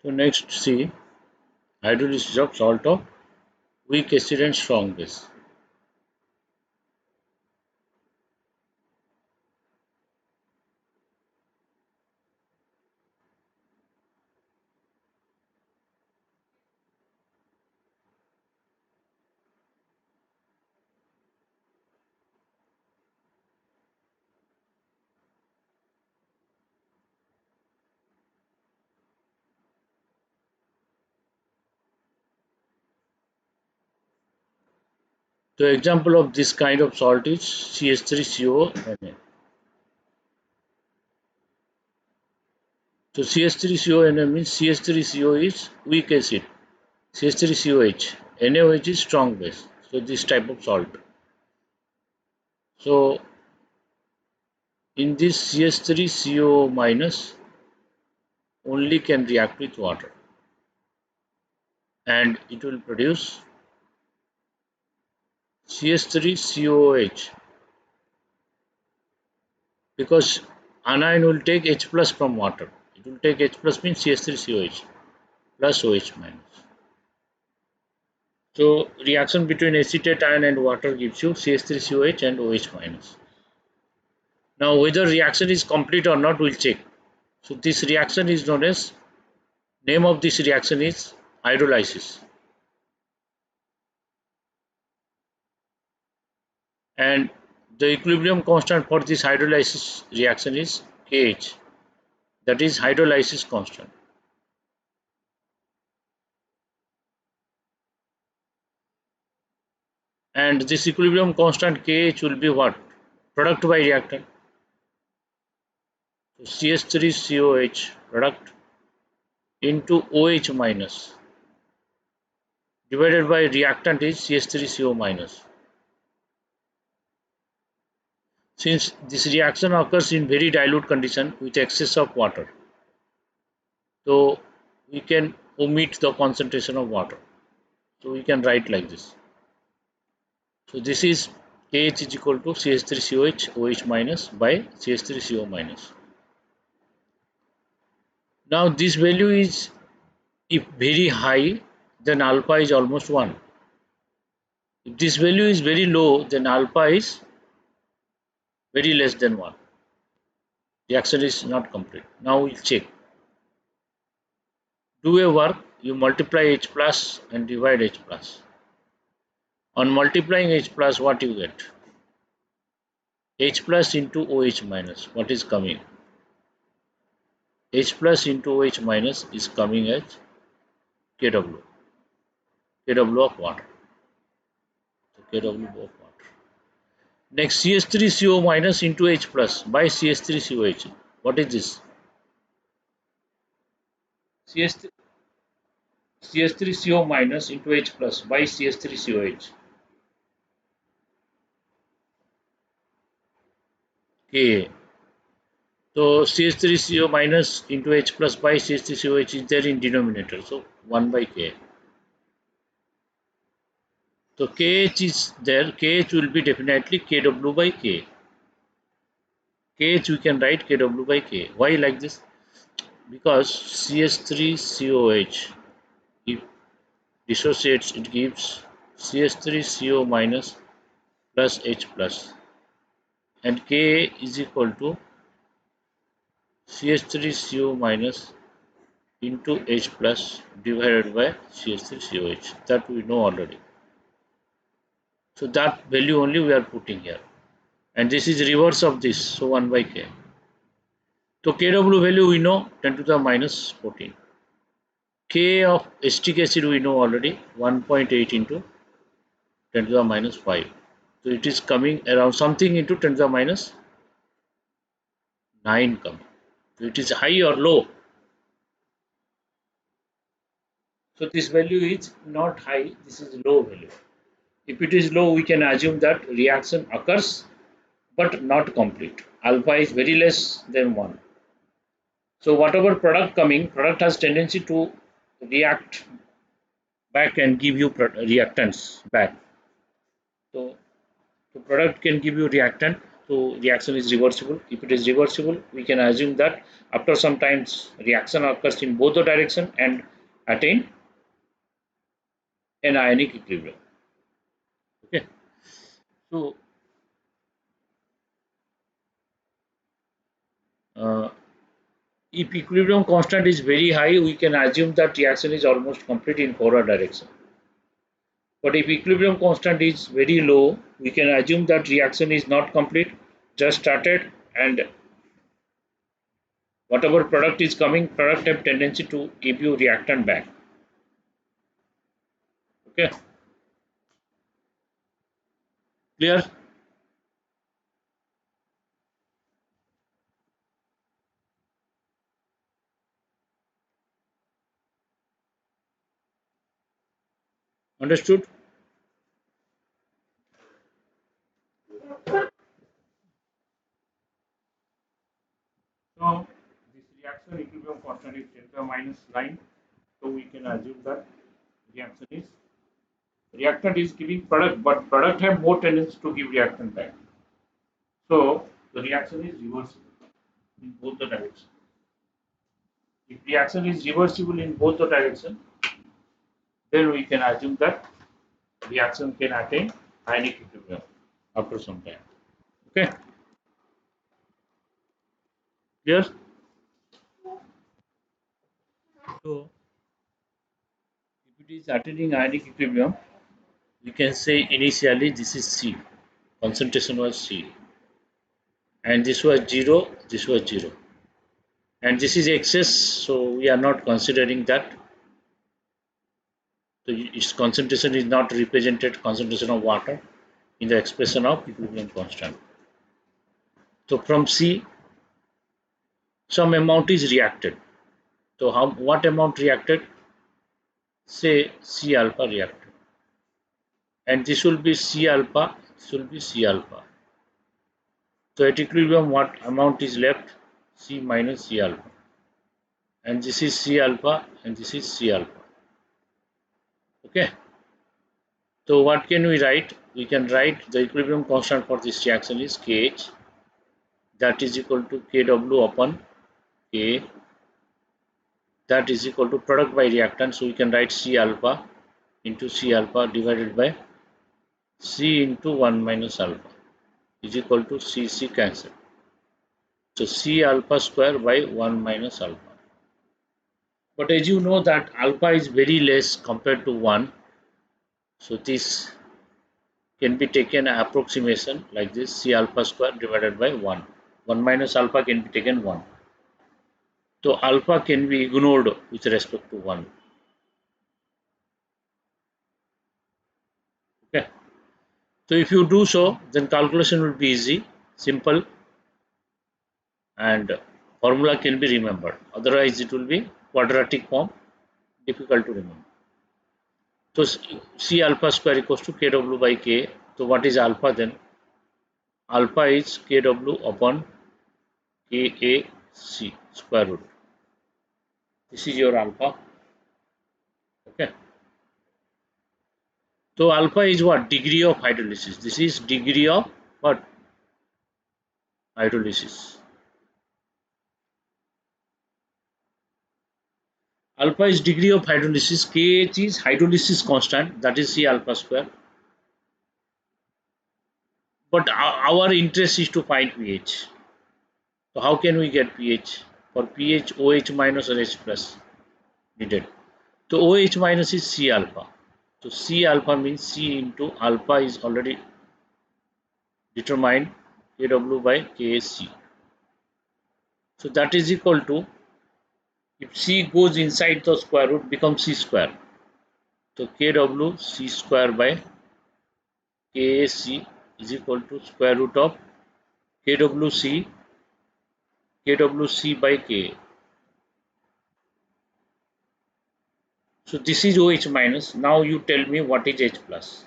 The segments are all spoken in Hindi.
So next see hydrolysis of salt of weak acid and strong base. The example of this kind of salt is CH3CONa. So CH3CONa means CH3CO is weak acid, CH3COH, NaOH is strong base. So this type of salt. So in this CH3CO minus only can react with water and it will produce CH3COH because anion will take H plus from water. It will take H plus means CH3COH plus OH minus. So reaction between acetate ion and water gives you CH3COH and OH minus. Now whether reaction is complete or not we'll check. So this reaction is known as, name of this reaction is hydrolysis. And the equilibrium constant for this hydrolysis reaction is Kh, that is hydrolysis constant. And this equilibrium constant Kh will be what? Product by reactant. So CH3COH product into OH minus divided by reactant is CH3CO minus. Since this reaction occurs in very dilute condition with excess of water, so we can omit the concentration of water. So we can write like this. So this is Kh is equal to CH3COH OH minus by CH3CO minus. Now this value is, if very high, then alpha is almost 1. If this value is very low, then alpha is very less than 1. Reaction is not complete. Now we'll check. Do a work, you multiply H plus and divide H plus. On multiplying H plus, what you get? H plus into OH minus. What is coming? H plus into OH minus is coming as Kw. Kw of water. So Kw of water. Next CH3CO minus into H plus by CH3COH. What is this? CH3CO minus into H plus by CH3COH. Ka. So CH3CO minus into H plus by CH3COH is there in denominator. So 1 by Ka. So Kh is there. Kh will be definitely Kw by K. Kh we can write Kw by K. Why like this? Because CH3COH, if dissociates, it gives CH3CO minus plus H plus, and Ka is equal to CH3CO minus into H plus divided by CH3COH. That we know already. So that value only we are putting here. And this is reverse of this. So 1 by K. So Kw value we know 10 to the minus 14. K of acetic acid we know already 1.8 into 10 to the minus 5. So it is coming around something into 10 to the minus 9 coming. So it is high or low. So this value is not high, this is low value. If it is low, we can assume that reaction occurs but not complete. Alpha is very less than 1. So whatever product coming, product has tendency to react back and give you reactants back. So the product can give you reactant. So reaction is reversible. If it is reversible, we can assume that after some times reaction occurs in both the direction and attain an ionic equilibrium. Okay. So uh, if equilibrium constant is very high, we can assume that reaction is almost complete in forward direction. But if equilibrium constant is very low, we can assume that reaction is not complete, just started, and whatever product is coming, product have tendency to give you reactant back. Okay, clear? Understood? So this reaction equilibrium constant is delta minus line. So we can assume that reaction is reactant is giving product, but product have more tendency to give reactant back. So the reaction is reversible in both the directions. If reaction is reversible in both the direction, then we can assume that reaction can attain ionic equilibrium after some time. Okay, clear? So if it is attaining ionic equilibrium, we can say initially this is C, concentration was C, and this was 0, this was 0, and this is excess, so we are not considering that. So its concentration is not represented concentration of water in the expression of equilibrium constant. So from C, some amount is reacted. So how what amount reacted? Say C alpha reacted, and this will be C alpha. This will be C alpha. So at equilibrium, what amount is left? C minus C alpha, and this is C alpha, and this is C alpha. Okay. So what can we write? We can write the equilibrium constant for this reaction is Kh, that is equal to Kw upon K, that is equal to product by reactant. So we can write C alpha into C alpha divided by C into 1 minus alpha is equal to C cancel. So C alpha square by 1 minus alpha. But as you know that alpha is very less compared to 1. So this can be taken approximation like this C alpha square divided by 1. 1 minus alpha can be taken 1. So alpha can be ignored with respect to 1. Okay. So if you do so, then calculation will be easy, simple, and formula can be remembered. Otherwise, it will be quadratic form, difficult to remember. So C alpha square equals to Kw by K. So what is alpha then? Alpha is Kw upon Kac square root. This is your alpha. Okay. So alpha is what? Degree of hydrolysis. This is degree of what? Hydrolysis. Alpha is degree of hydrolysis. Kh is hydrolysis constant. That is C alpha square. But our interest is to find pH. So how can we get pH? For pH, OH minus or H plus needed. So OH minus is C alpha. So C alpha means C into alpha is already determined Kw by Ksc. So that is equal to, if C goes inside the square root, becomes C square. So Kw C square by Ksc is equal to square root of Kwc by Ka. So this is OH minus. Now you tell me what is H plus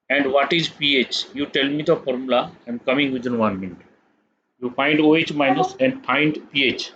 and what is pH. You tell me the formula. I am coming within 1 minute. You find OH minus and find pH.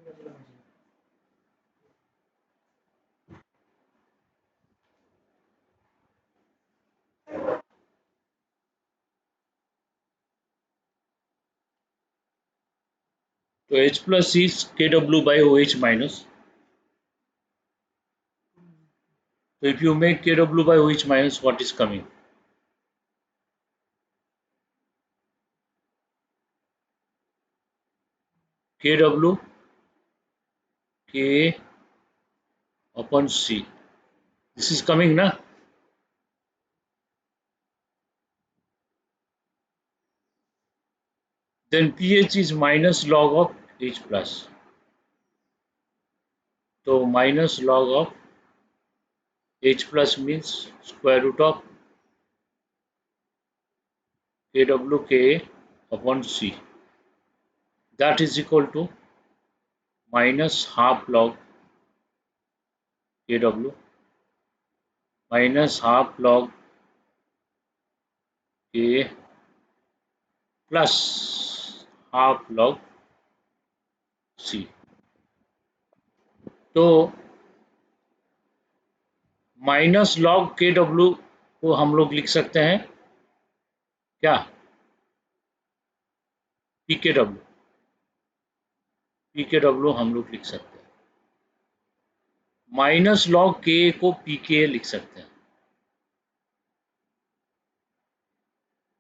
तो H plus is Kw by OH minus. So if you make Kw by OH minus, what is coming? Kw K upon C. This is coming, na? Then pH is minus log of H plus. So minus log of H plus means square root of Kwk upon C. That is equal to minus half log Kw minus half log K plus half log C. तो माइनस लॉग Kw को हम लोग लिख सकते हैं क्या? pKw हम लोग लिख सकते हैं, माइनस लॉग K को pK लिख सकते हैं,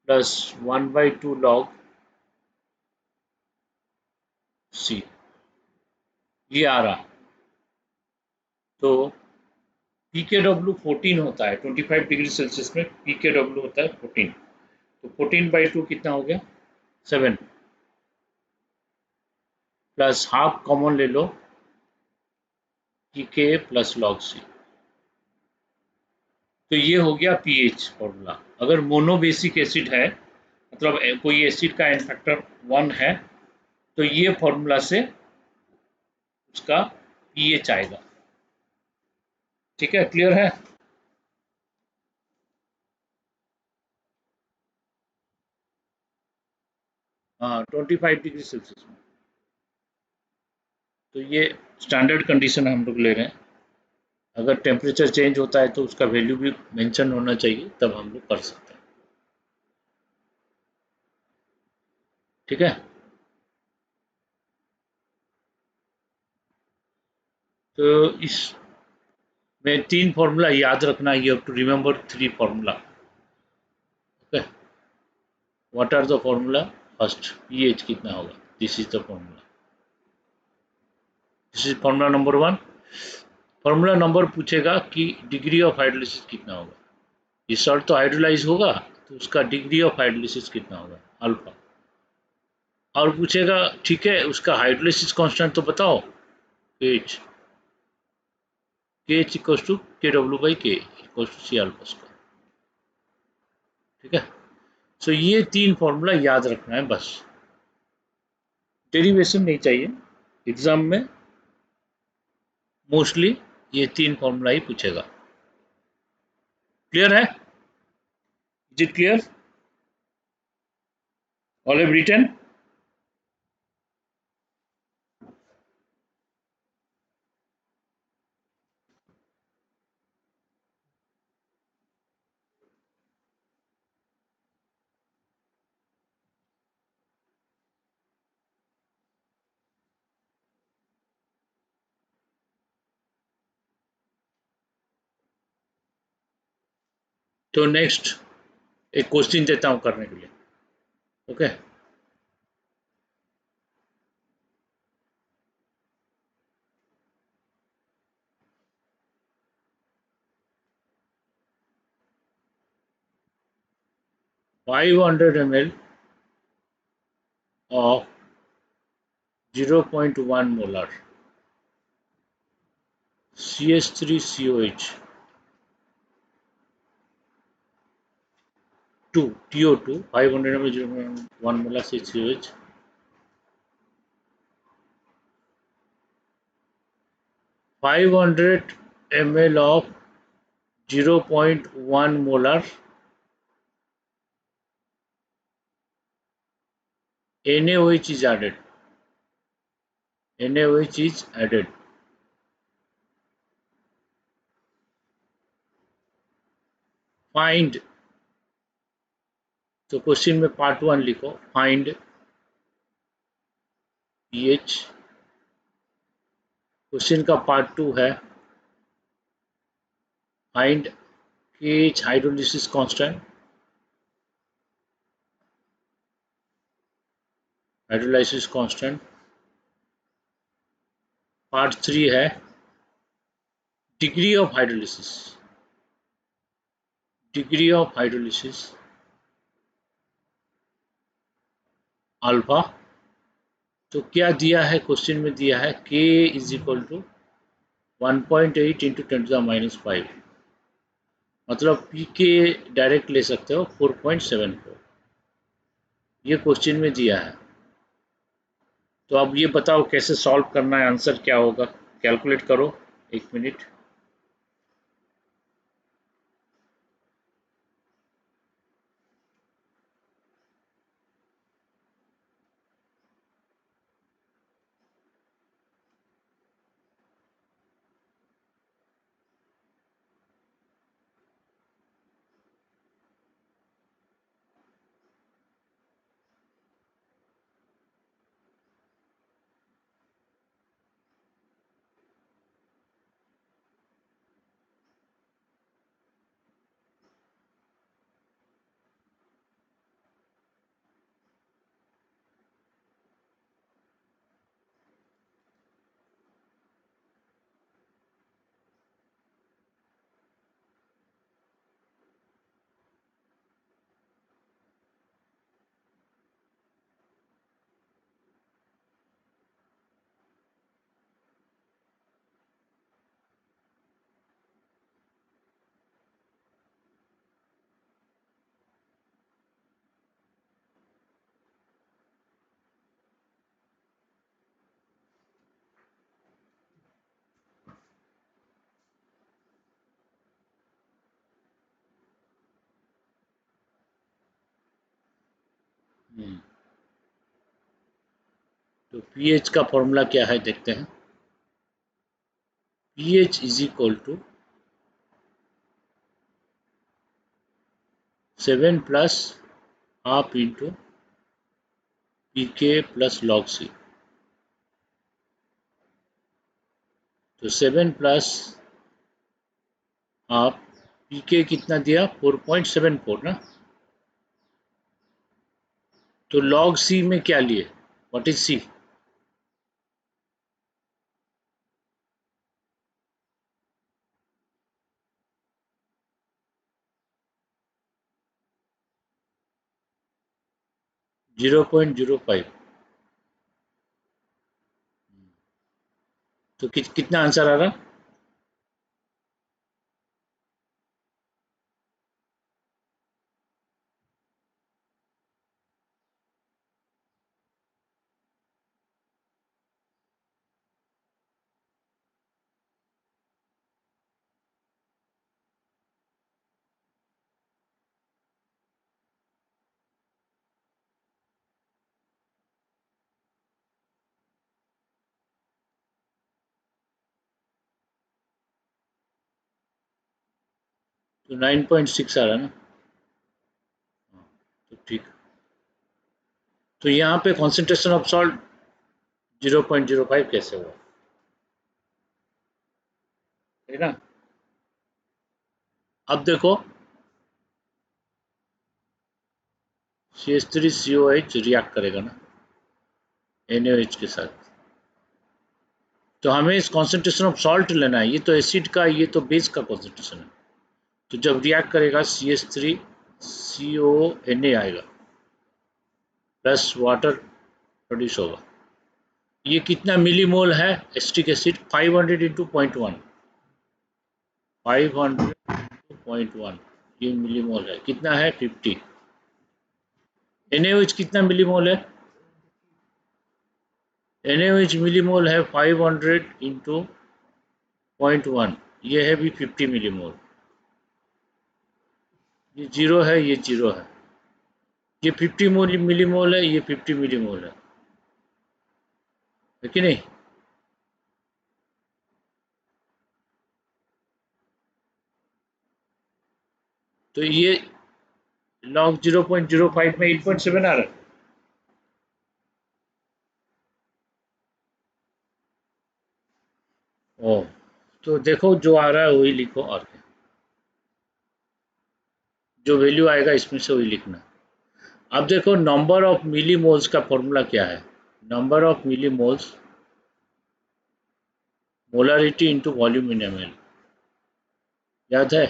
प्लस 1/2 लॉग C ये आ रहा। तो pKw 14 होता है, 25 डिग्री सेल्सियस में pKw होता है 14, तो 14/2 कितना हो गया 7 प्लस हाफ कॉमन ले लो pK प्लस लॉग C। तो ये हो गया पीएच फॉर्मूला। अगर मोनोबेसिक एसिड है, मतलब कोई एसिड का एन फैक्टर 1 है, तो ये फॉर्मूला से उसका पीएच आएगा। ठीक है, क्लियर है? हाँ, 25 डिग्री सेल्सियस में। तो ये स्टैंडर्ड कंडीशन हम लोग ले रहे हैं। अगर टेम्परेचर चेंज होता है तो उसका वैल्यू भी मेंशन होना चाहिए, तब हम लोग कर सकते हैं। ठीक है, तो इस में 3 फॉर्मूला याद रखना। You have to remember 3 formula. Okay, what are the formula? First pH कितना होगा, this is the formula. This is formula number 1। Formula number पूछेगा कि डिग्री ऑफ हाइड्रोलिसिस कितना होगा। ये सॉल्ट तो हाइड्रोलाइज होगा, तो उसका डिग्री ऑफ हाइड्रोलिसिस कितना होगा, अल्फा। और पूछेगा ठीक है, उसका हाइड्रोलिसिस कांस्टेंट तो बताओ, एच के H equals to Kw/K equals to C alpha square. ठीक है, सो ये 3 फॉर्मूला याद रखना है बस, डेरिवेशन नहीं चाहिए। एग्जाम में मोस्टली ये 3 फॉर्मूला ही पूछेगा। क्लियर है? Is it clear? All have written? तो नेक्स्ट एक क्वेश्चन देता हूं करने के लिए। Okay, 500 ml of 0.1 molar CH3COH 2 TO2, 500 ml 0.1 molar CH3COH 500 ml of 0.1 molar NaOH is added. NaOH is added. Find, तो क्वेश्चन में पार्ट 1 लिखो, फाइंड pH. क्वेश्चन का पार्ट 2 है find KH hydrolysis constant, hydrolysis constant. Part 3 है degree of hydrolysis, degree of hydrolysis alpha. तो क्या दिया है क्वेश्चन में, दिया है K is equal to 1.8 into 10⁻⁵. मतलब पी के डायरेक्ट ले सकते हो 4.74, ये क्वेश्चन में दिया है. तो अब ये बताओ कैसे सॉल्व करना है, आंसर क्या होगा, कैलकुलेट करो 1 मिनट. तो पीएच का फॉर्मूला क्या है देखते हैं. PH is equal to 7 plus half into pK plus log C. तो 7 प्लस हाफ, पीके कितना दिया 4.74 ना. तो लॉग सी में क्या लिए, व्हाट इज सी, 0.05. तो कितना आंसर आ रहा, 9.6 आ रहा ना. तो ठीक. तो यहाँ पे कॉन्सेंट्रेशन ऑफ सॉल्ट 0.05 कैसे हुआ, है ना. अब देखो CH3COH रिएक्ट करेगा ना NaOH के साथ. तो हमें इस कॉन्सेंट्रेशन ऑफ सॉल्ट लेना है, ये तो एसिड का, ये तो बेस का कॉन्सेंट्रेशन है. तो जब रिएक्ट करेगा CH3CONa आएगा प्लस वाटर प्रोड्यूस होगा. ये कितना मिलीमोल है एसिटिक एसिड, 500 इंटू 0.1, 500/0.1, ये मिलीमोल है. कितना है 50. NaOH कितना मिलीमोल है, NaOH मिलीमोल है 500 इंटू 0.1, ये है भी 50 मिलीमोल. ये जीरो है, ये जीरो है. ये 50 मिलीमोल है, ये 50 मिलीमोल है कि नहीं. तो ये log 0.05 में 8.7 आ रहा है। ओ, तो देखो जो आ रहा है वही लिखो, और क्या, जो वैल्यू आएगा इसमें से वही लिखना। अब देखो नंबर ऑफ मिली मोल्स का फॉर्मूला क्या है। Number of milli moles, molarity into volume in M L, याद है,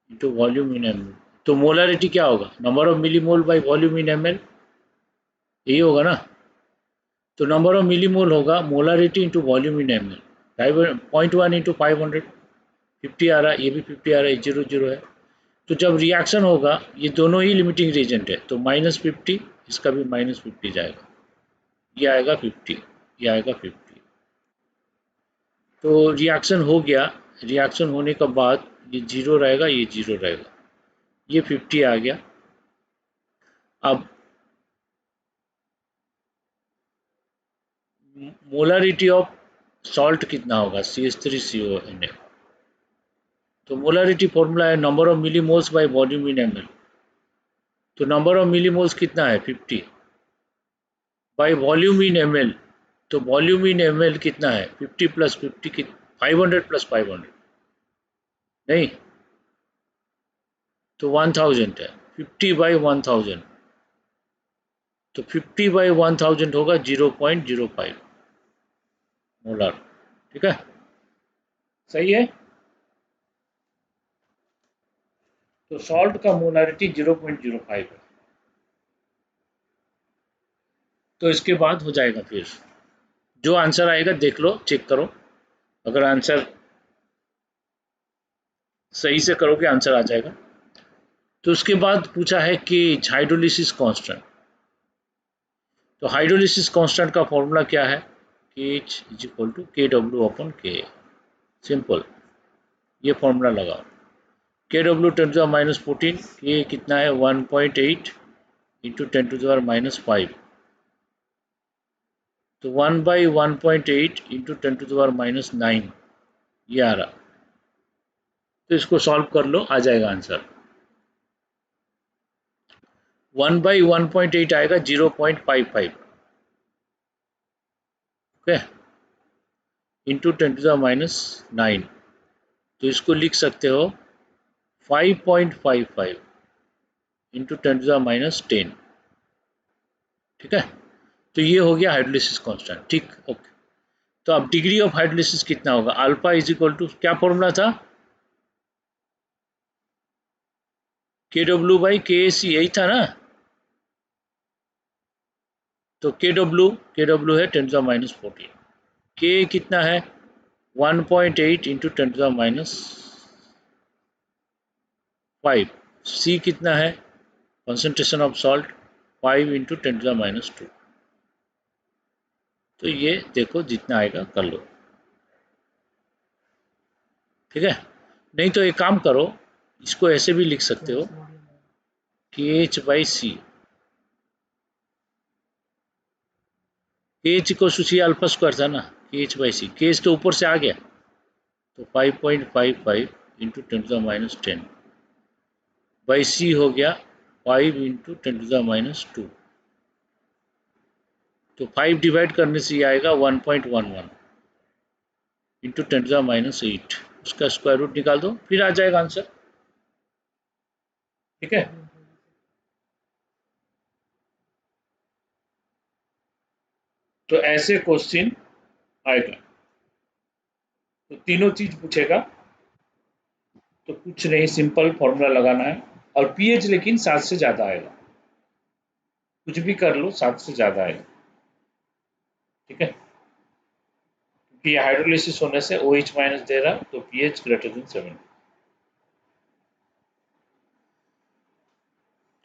into volume in M L. तो मोलारिटी क्या होगा, number of milli mole by volume in M L, यही होगा ना। तो नंबर ऑफ मिली मोल होगा molarity into volume in M L, 0.1 into 500, 50 आ रहा है, ये भी 50 आ रहा है, 0 0 है। तो जब रिएक्शन होगा, ये दोनों ही लिमिटिंग रीजेंट है, तो -50, इसका भी -50 जाएगा, ये आएगा 50, ये आएगा 50। तो रिएक्शन हो गया, रिएक्शन होने के बाद ये 0 रहेगा, ये 0 रहेगा, ये 50 आ गया। अब मोलारिटी ऑफ सॉल्ट कितना होगा, CH3CONA। तो मोलारिटी फॉर्मूला है number of millimoles by volume in ML. तो नंबर ऑफ मिलीमोल्स कितना है, 50 बाय वॉल्यूम इन एमएल। तो वॉल्यूम इन एमएल कितना है, 50 प्लस 50 की 500 प्लस 500, नहीं, तो 1000 है, 50 बाई 1000, तो 50 बाई 1000 होगा 0.05 मोलर। ठीक है, सही है। तो सॉल्ट का मोलारिटी 0.05 है। तो इसके बाद हो जाएगा, फिर जो आंसर आएगा देख लो, चेक करो, अगर आंसर सही से करोगे आंसर आ जाएगा। तो उसके बाद पूछा है कि हाइड्रोलिसिस कांस्टेंट। तो हाइड्रोलिसिस कांस्टेंट का फॉर्मूला क्या है, के H is equal to K W अपन के, सिंपल, ये फॉर्मूला लगाओ। के डब्ल्यू 10⁻14, के कितना है 1.8 इंटू 10⁻5, तो 1/1.8 इंटू 10⁻9, ये आ रहा। तो इसको सॉल्व कर लो, आ जाएगा आंसर। 1/1.8 आएगा 0.55, ओके, इंटू 10⁻9। तो इसको लिख सकते हो 5.55 इंटू 10⁻10। ठीक है, तो ये हो गया हाइड्रोलिसिस कांस्टेंट। ठीक, ओके। तो अब डिग्री ऑफ हाइड्रोलिसिस कितना होगा, अल्फा इज इक्वल टू, क्या फॉर्मूला था, के डब्ल्यू बाई के ए सी, यही था ना। तो के डब्ल्यू है 10⁻14, के कितना है 1.8 इंटू 10⁻5, सी कितना है कंसंट्रेशन ऑफ सॉल्ट 5 इंटू 10⁻2। तो ये देखो जितना आएगा कर लो। ठीक है, नहीं तो एक काम करो, इसको ऐसे भी लिख सकते हो, के एच बाई सी, के एच को सी अल्फा स्क्वायर था ना, के एच बाई सी, के एच तो ऊपर से आ गया, तो 5.55 इंटू 10⁻10 बाई सी हो गया 5 इंटू 10⁻2। तो 5 डिवाइड करने से ये आएगा 1.11 इंटू 10⁻8, उसका स्क्वायर रूट निकाल दो, फिर आ जाएगा आंसर। ठीक है, तो ऐसे क्वेश्चन आएगा, तो तीनों चीज पूछेगा, तो कुछ नहीं, सिंपल फॉर्मूला लगाना है। और पीएच लेकिन 7 से ज्यादा आएगा, कुछ भी कर लो 7 से ज्यादा आएगा। ठीक है, क्योंकि हाइड्रोलिसिस होने से OH माइनस दे रहा, तो पीएच ग्रेटर देन 7।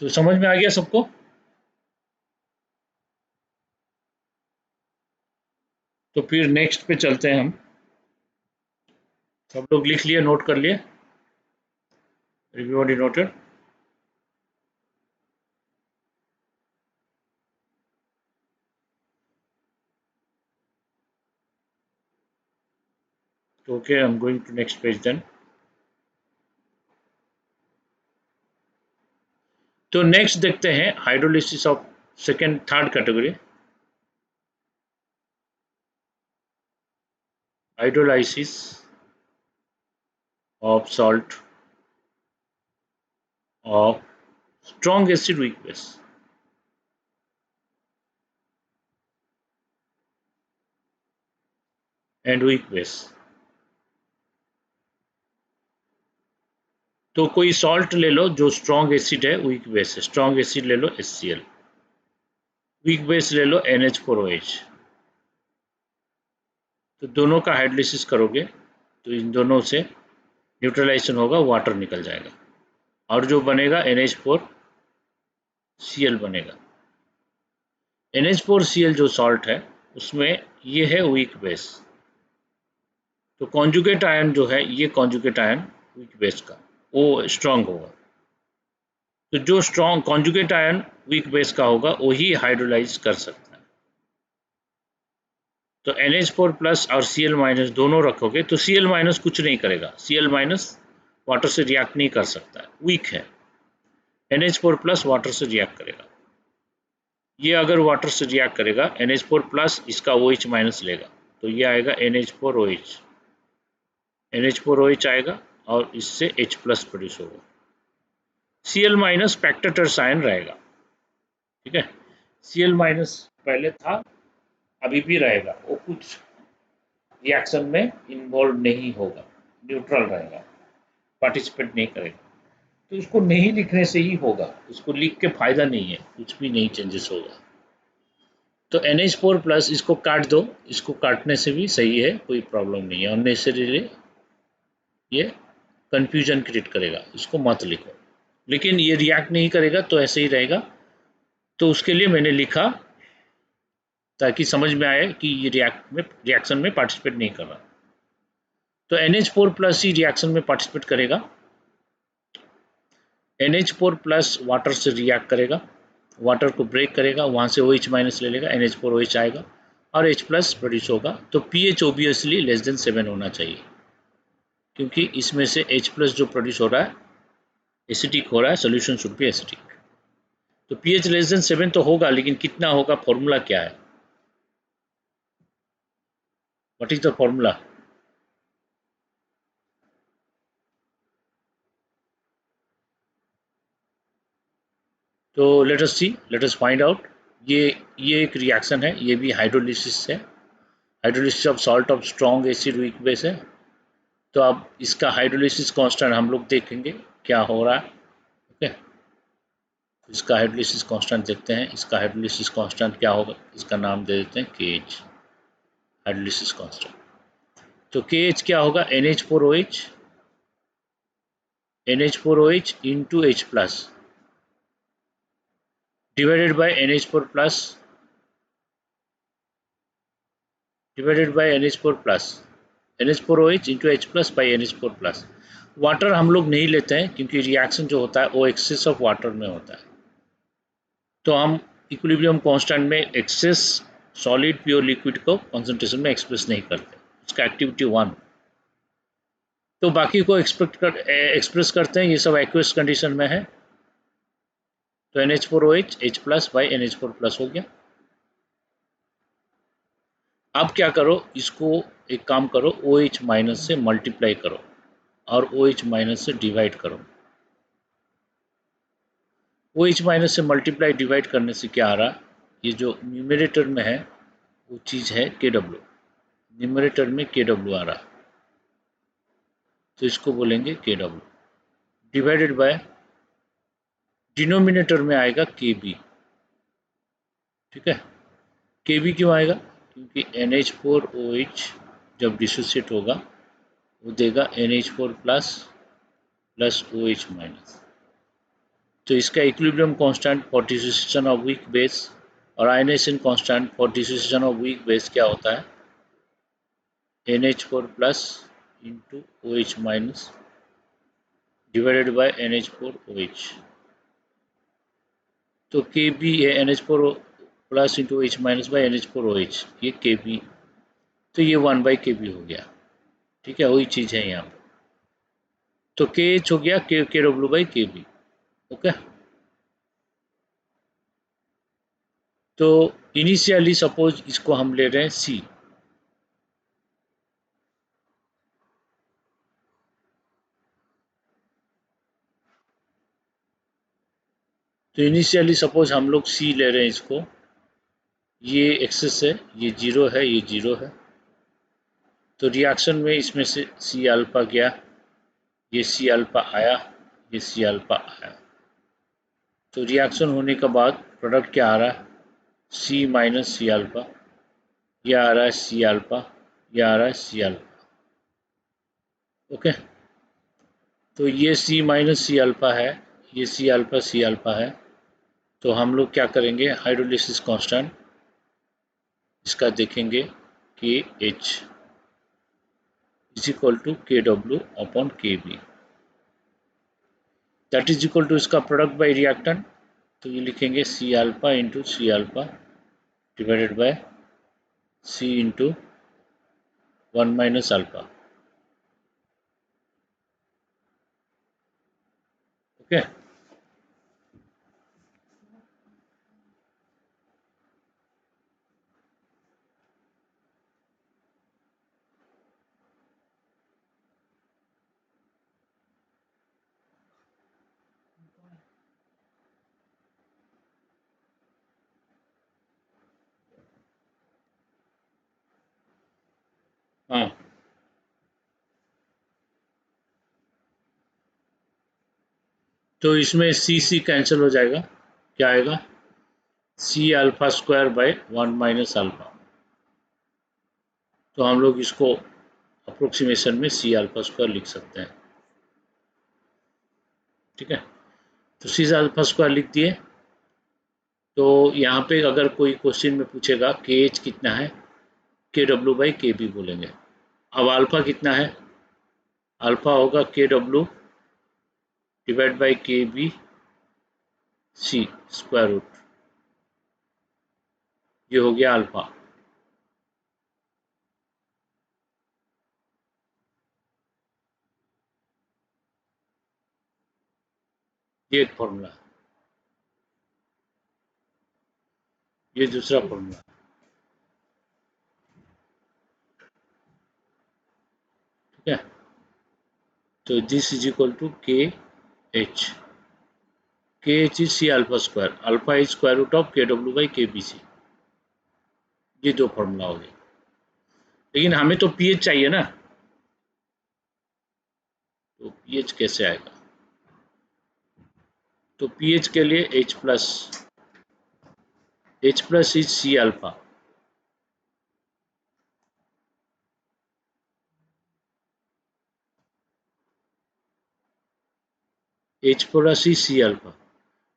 तो समझ में आ गया सबको। तो फिर नेक्स्ट पे चलते हैं हम। सब लोग लिख लिए, नोट कर लिए, एवरीबॉडी नोटेड। तो okay, I am going to next page then. तो नेक्स्ट देखते हैं hydrolysis of third category, hydrolysis of salt of strong acid weak base. And weak base, तो कोई सॉल्ट ले लो जो स्ट्रॉन्ग एसिड है, वीक बेस है, स्ट्रॉन्ग एसिड ले लो HCl, वीक बेस ले लो NH4OH। तो दोनों का हाइड्रोलिसिस करोगे तो इन दोनों से न्यूट्रलाइजेशन होगा, वाटर निकल जाएगा और जो बनेगा NH4Cl बनेगा। NH4Cl जो सॉल्ट है उसमें ये है वीक बेस, तो कॉन्जुगेट आयन जो है, ये कॉन्जुगेट आयन वीक बेस का वो स्ट्रांग होगा। तो जो strong conjugate ion weak base का होगा वही हाइड्रोलाइज कर सकता है। तो NH4 प्लस और Cl माइनस दोनों रखोगे तो Cl माइनस कुछ नहीं करेगा, Cl माइनस वाटर से रिएक्ट नहीं कर सकता है, वीक है। NH4 प्लस वाटर से रिएक्ट करेगा, ये अगर वाटर से रिएक्ट करेगा NH4 प्लस इसका OH माइनस लेगा तो ये आएगा NH4OH, NH4OH आएगा और इससे H प्लस प्रोड्यूस होगा। Cl माइनस पैक्टेटर्स आयन रहेगा, ठीक है। Cl माइनस पहले था, अभी भी रहेगा, वो कुछ रिएक्शन में इन्वॉल्व नहीं होगा, न्यूट्रल रहेगा, पार्टिसिपेट नहीं करेगा। तो इसको नहीं लिखने से ही होगा, इसको लिख के फायदा नहीं है, कुछ भी नहीं चेंजेस होगा। तो NH4 प्लस इसको काट दो, इसको काटने से भी सही है, कोई प्रॉब्लम नहीं है। अननेसेसरीली ये कंफ्यूजन क्रिएट करेगा, इसको मत लिखो। लेकिन ये रिएक्ट नहीं करेगा तो ऐसे ही रहेगा, तो उसके लिए मैंने लिखा ताकि समझ में आए कि ये रिएक्शन में पार्टिसिपेट नहीं कर रहा। तो NH4 प्लस ही रिएक्शन में पार्टिसिपेट करेगा, NH4 प्लस वाटर से रिएक्ट करेगा, वाटर को ब्रेक करेगा, वहाँ से OH माइनस ले लेगा, NH4OH आएगा और H प्लस प्रोड्यूस होगा। तो pH ऑब्वियसली लेस देन 7 होना चाहिए, क्योंकि इसमें से H प्लस जो प्रोड्यूस हो रहा है एसिडिक हो रहा है, सोल्यूशन शुड बी एसिडिक। तो pH लेस देन 7 तो होगा, लेकिन कितना होगा, फॉर्मूला क्या है, व्हाट इज द फॉर्मूला? तो लेट अस सी, लेट अस फाइंड आउट। ये एक रिएक्शन है, ये भी हाइड्रोलिसिस है, hydrolysis of salt of strong acid weak base है। तो अब इसका हाइड्रोलिसिस कांस्टेंट हम लोग देखेंगे क्या हो रहा है, ओके। इसका हाइड्रोलिसिस कांस्टेंट देखते हैं, इसका हाइड्रोलिसिस कांस्टेंट क्या होगा, इसका नाम दे देते हैं KH, हाइड्रोलिसिस कांस्टेंट। तो KH क्या होगा, NH4OH, NH4OH into H plus divided by NH4 plus divided by NH4 plus, NH4OH into H plus by NH4 plus. Water हम लोग नहीं लेते हैं क्योंकि रिएक्शन जो होता है वो एक्सेस ऑफ वाटर में होता है, तो हम इक्विलिब्रियम कांस्टेंट में एक्सेस सॉलिड प्योर लिक्विड को कंसंट्रेशन में एक्सप्रेस नहीं करते, उसका एक्टिविटी 1। तो बाकी को एक्सप्रेस करते हैं, ये सब एक्वेस कंडीशन में है। तो NH4OH H plus by NH4 plus हो गया। अब क्या करो, इसको एक काम करो, OH माइनस से मल्टीप्लाई करो और OH माइनस से डिवाइड करो। OH माइनस से मल्टीप्लाई डिवाइड करने से क्या आ रहा, ये जो न्यूमरेटर में है वो चीज़ है KW, न्यूमरेटर में KW आ रहा, तो इसको बोलेंगे KW डिवाइडेड बाय डिनोमिनेटर में आएगा KB, ठीक है। KB क्यों आएगा, क्योंकि NH4OH जब डिसोसिएट होगा वो देगा NH4 plus plus OH minus. तो इसका equilibrium constant for dissociation of weak base or ionization constant for dissociation of weak base क्या होता है, NH4 plus into OH minus divided by NH4OH। तो KB है NH4 plus into OH minus by NH4OH, ये KB, तो ये 1/KB हो गया, ठीक है, वही चीज़ है यहाँ पर। तो KH हो गया KW बाई KB, ओके। तो इनिशियली सपोज इसको हम ले रहे हैं सी, तो इनिशियली सपोज हम लोग सी ले रहे हैं इसको, ये एक्सेस है, ये जीरो है, ये जीरो है, तो रिएक्शन में इसमें से सी अल्फा गया, ये सी अल्फा आया, ये सी अल्फा आया, तो रिएक्शन होने के बाद प्रोडक्ट क्या आ रहा है, सी माइनस सी अल्फा, ये आ रहा है सी अल्फा, ये आ रहा है सी अल्फा। ओके, तो ये सी माइनस सी अल्फा है, ये सी अल्फा है, तो हम लोग क्या करेंगे, हाइड्रोलिसिस कांस्टेंट इसका देखेंगे K H is equal to K W upon K B, that is equal to इसका प्रोडक्ट बाय रिएक्टेंट, तो ये लिखेंगे C alpha into C alpha divided by C into one minus alpha. Okay, हाँ, तो इसमें सी कैंसिल हो जाएगा, क्या आएगा, C alpha square by one minus alpha, तो हम लोग इसको अप्रोक्सीमेशन में सी अल्फा स्क्वायर लिख सकते हैं। ठीक है, तो सी अल्फा स्क्वायर लिख दिए, तो यहाँ पे अगर कोई क्वेश्चन में पूछेगा के एच कितना है, के डब्ल्यू बाई के बी बोलेंगे। अब अल्फा कितना है, अल्फा होगा के W divide by K B C square root, ये हो गया अल्फा। ये एक फॉर्मूला है, ये दूसरा फॉर्मूला। ठीक है, तो this is equal to H के H is C alpha square, alpha is square root of K W by K B C, ये दो फॉर्मूला हो गए। लेकिन हमें तो पीएच चाहिए ना, तो पीएच कैसे आएगा, तो पीएच के लिए H plus is C alpha, H plus is C alpha,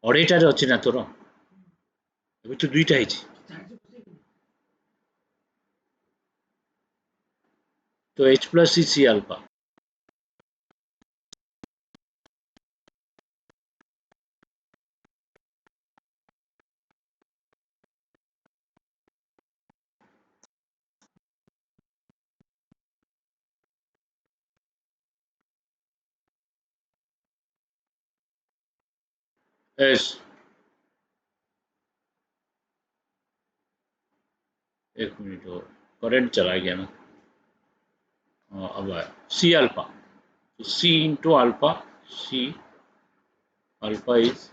अढ़ाईटारे अच्छी ना तोर, अभी तो दुईटा है, तो H plus is C alpha, एस, एक मिनट और, करंट चला गया ना, हाँ अब आया, सी अल्फा, तो C into alpha, C alpha is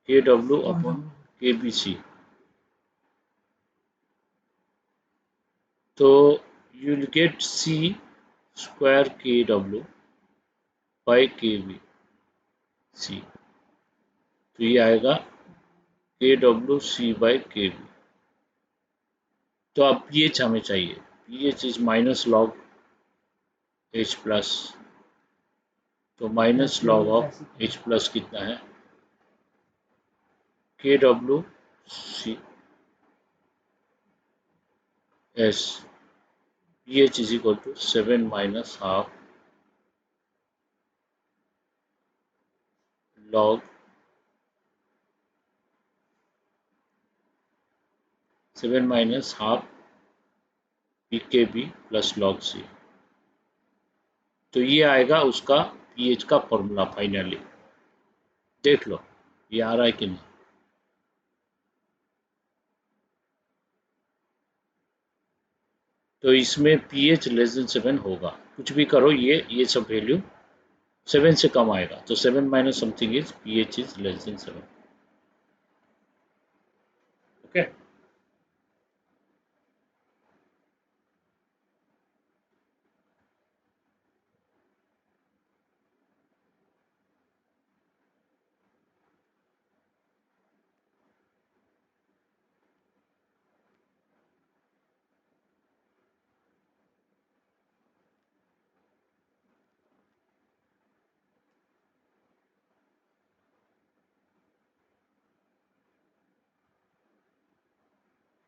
K W upon K B C, तो you will get C square KW by KB C, तो ये आएगा KW C by KB। तो अब pH हमें चाहिए, pH is minus log H plus, तो minus log of H plus कितना है, KW C S, pH is equal to 7 minus half log 7 minus half PKB plus log C, तो ये आएगा उसका पीएच का फॉर्मूला फाइनली। देख लो ये आ रहा है कि नहीं, तो इसमें pH लेस देन 7 होगा, कुछ भी करो ये सब वैल्यू 7 से कम आएगा, तो 7 minus something is pH is less than 7. Okay.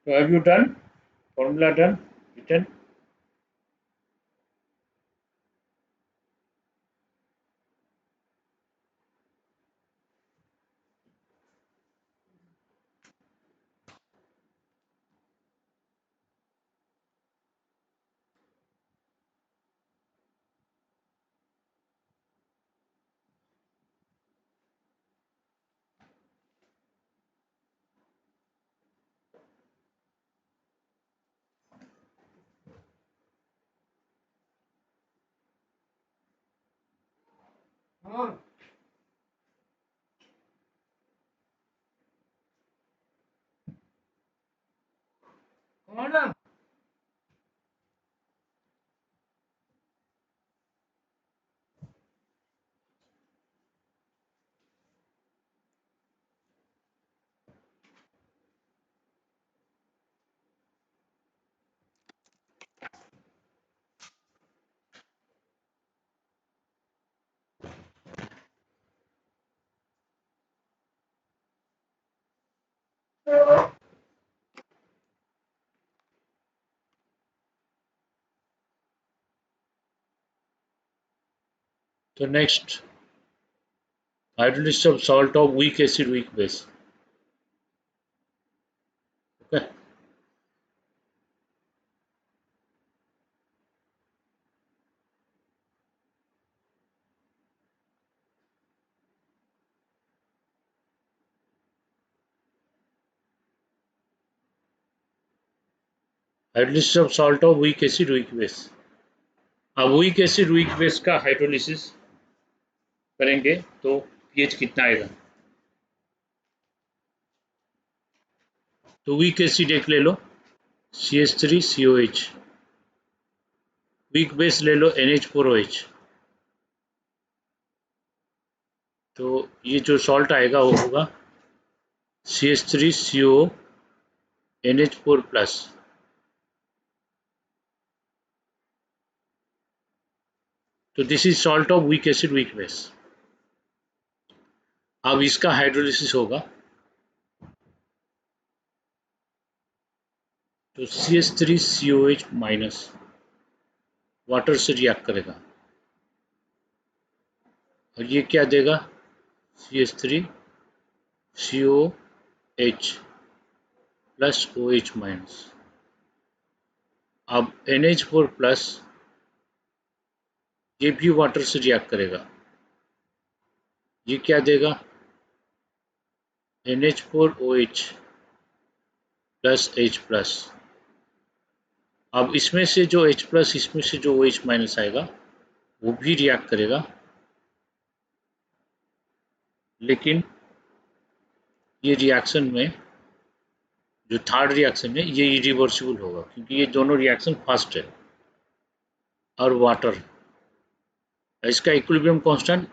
So have you done formula done written? So next, hydrolysis of salt of weak acid, weak base. Okay. Hydrolysis of salt of weak acid, weak base. अब वीक एसिड वीक बेस का हाइड्रोलिसिस करेंगे तो पीएच कितना आएगा? तो वीक एसिड एक ले लो CH3COH, वीक बेस ले लो NH4OH. तो ये जो सॉल्ट आएगा वो होगा CH3CO NH4 प्लस. तो this is salt of weak acid weak base. अब इसका हाइड्रोलिसिस होगा तो CH3COH माइनस वाटर से रिएक्ट करेगा और ये क्या देगा? CH3COH plus OH minus. अब NH4 प्लस ये भी वाटर से रिएक्ट करेगा, ये क्या देगा? NH4OH plus H plus. अब इसमें से जो H प्लस इसमें से जो OH माइनस आएगा वो भी रिएक्ट करेगा, लेकिन ये रिएक्शन में जो थर्ड रिएक्शन है ये इरिवर्सिबल होगा क्योंकि ये दोनों रिएक्शन फास्ट है और वाटर. इसका equilibrium constant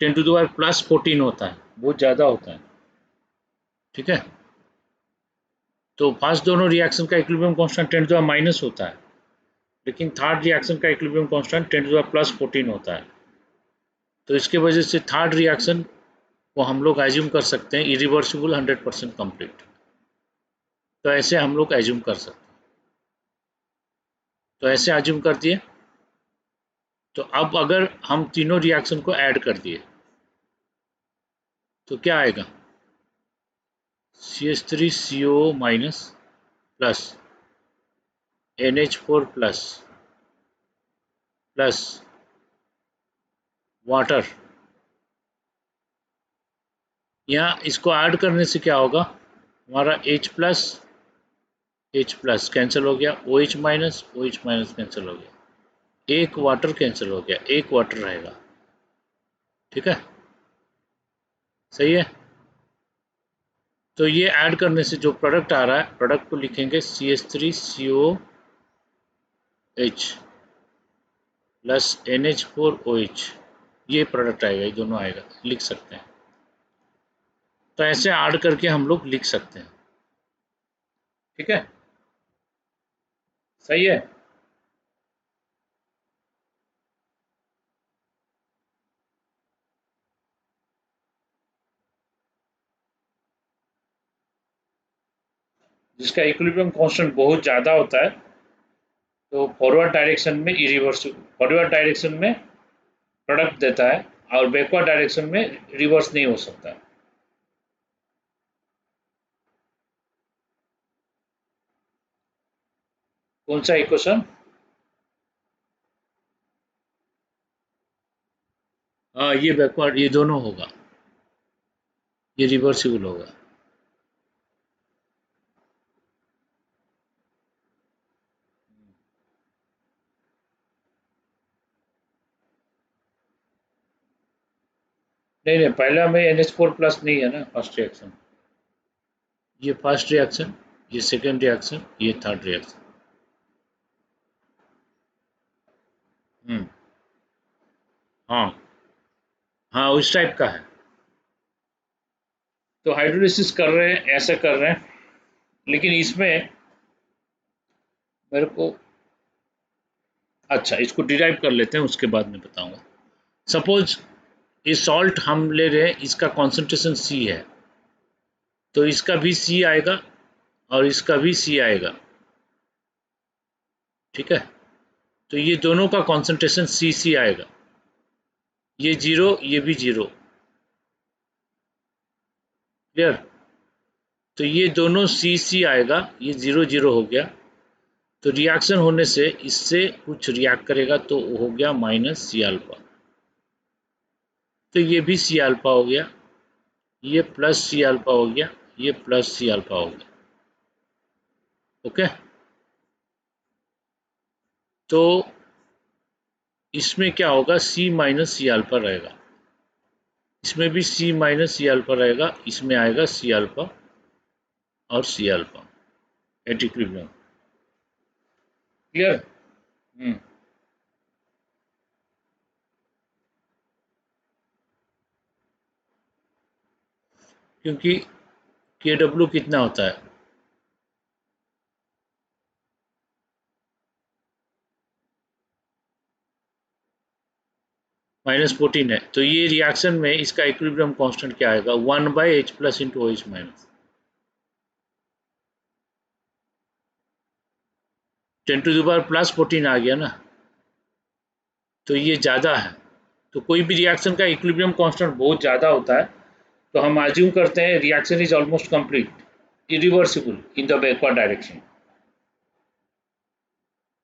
10 to the power plus 14 होता है, बहुत ज़्यादा होता है. ठीक है. तो फर्स्ट दोनों रिएक्शन का equilibrium constant 10 to the power minus होता है, लेकिन थर्ड रिएक्शन का equilibrium constant 10 to the power plus 14 होता है. तो इसके वजह से थर्ड रिएक्शन को हम लोग एज्यूम कर सकते हैं इरिवर्सिबल 100% कंप्लीट. तो ऐसे हम लोग एज्यूम कर सकते हैं. तो ऐसे एज्यूम कर दिए. तो अब अगर हम तीनों रिएक्शन को ऐड कर दिए तो क्या आएगा? CH3CO minus plus NH4 plus plus water. यहाँ इसको ऐड करने से क्या होगा? हमारा H plus H plus cancel हो गया, OH माइनस कैंसिल हो गया, एक वाटर कैंसिल हो गया, एक वाटर रहेगा। ठीक है, सही है। तो ये ऐड करने से जो प्रोडक्ट आ रहा है, प्रोडक्ट को लिखेंगे CH3COH प्लस NH4OH, ये प्रोडक्ट आएगा, ये दोनों आएगा, लिख सकते हैं। तो ऐसे ऐड करके हम लोग लिख सकते हैं। ठीक है, सही है। जिसका इक्विलिब्रियम कांस्टेंट बहुत ज़्यादा होता है, तो फॉरवर्ड डायरेक्शन में इरिवर्सिबल, फॉरवर्ड डायरेक्शन में प्रोडक्ट देता है और बैकवर्ड डायरेक्शन में रिवर्स नहीं हो सकता। कौन सा इक्वेशन? हाँ, ये बैकवर्ड, ये दोनों होगा, ये रिवर्सिबल होगा। नहीं नहीं, पहला में NH4 प्लस नहीं है ना, फर्स्ट रिएक्शन। ये फर्स्ट रिएक्शन, ये सेकेंड रिएक्शन, ये थर्ड रिएक्शन। हम्म, हाँ हाँ, उस टाइप का है। तो हाइड्रोलिसिस कर रहे हैं, ऐसे कर रहे हैं, लेकिन इसमें मेरे को, अच्छा इसको डिराइव कर लेते हैं, उसके बाद में बताऊंगा। सपोज ये सॉल्ट हम ले रहे हैं, इसका कॉन्सेंट्रेशन C है, तो इसका भी C आएगा और इसका भी C आएगा। ठीक है, तो ये दोनों का कॉन्सेंट्रेशन C आएगा, ये जीरो, ये भी जीरो। क्लियर? तो ये दोनों C आएगा, ये जीरो जीरो हो गया, तो रिएक्शन होने से इससे कुछ रिएक्ट करेगा, तो हो गया माइनस C अल्फा। तो ये भी C अल्फा हो गया, ये प्लस C अल्फा हो गया, ये प्लस C अल्फा हो गया। ओके, तो इसमें क्या होगा, C माइनस C अल्फा रहेगा, इसमें भी C माइनस C अल्फा रहेगा, इसमें आएगा C अल्फा और C alpha at equilibrium. Clear? क्योंकि KW कितना होता है, -14 है, तो ये रिएक्शन में इसका इक्विलिब्रियम कांस्टेंट क्या आएगा, 1/H plus into OH minus 10⁻+14 आ गया ना, तो ये ज़्यादा है। तो कोई भी रिएक्शन का इक्विलिब्रियम कांस्टेंट बहुत ज़्यादा होता है, तो हम अज्यूम करते हैं reaction is almost complete, irreversible in the backward direction.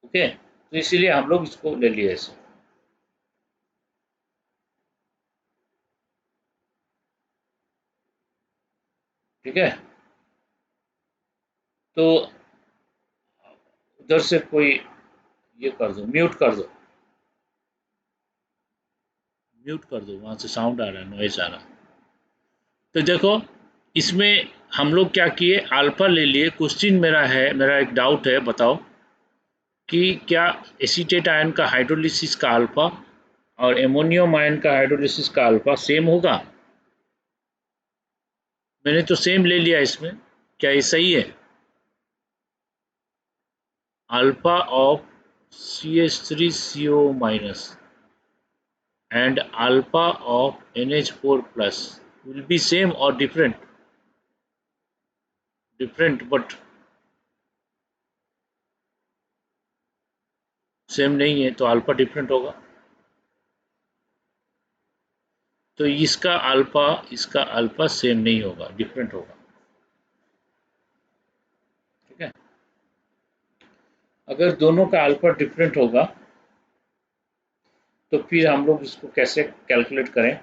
Okay, तो इसीलिए हम लोग इसको ले लिए ऐसे। ठीक है, तो उधर से कोई ये कर दो, म्यूट कर दो, म्यूट कर दो, वहां से साउंड आ रहा है, नॉइज आ रहा है। तो देखो, इसमें हम लोग क्या किए, अल्फा ले लिए। क्वेश्चन मेरा है, मेरा एक डाउट है, बताओ कि क्या एसीटेट आयन का हाइड्रोलिसिस का अल्फा और एमोनियम आयन का हाइड्रोलिसिस का अल्फा सेम होगा? मैंने तो सेम ले लिया इसमें, क्या ये सही है? Alpha of CH3CO minus and alpha of NH4 plus will be same or different? Different, but same नहीं है, तो अल्फा डिफरेंट होगा। तो इसका अल्फा सेम नहीं होगा, डिफरेंट होगा। ठीक है, अगर दोनों का अल्फा डिफरेंट होगा, तो फिर हम लोग इसको कैसे कैलकुलेट करें?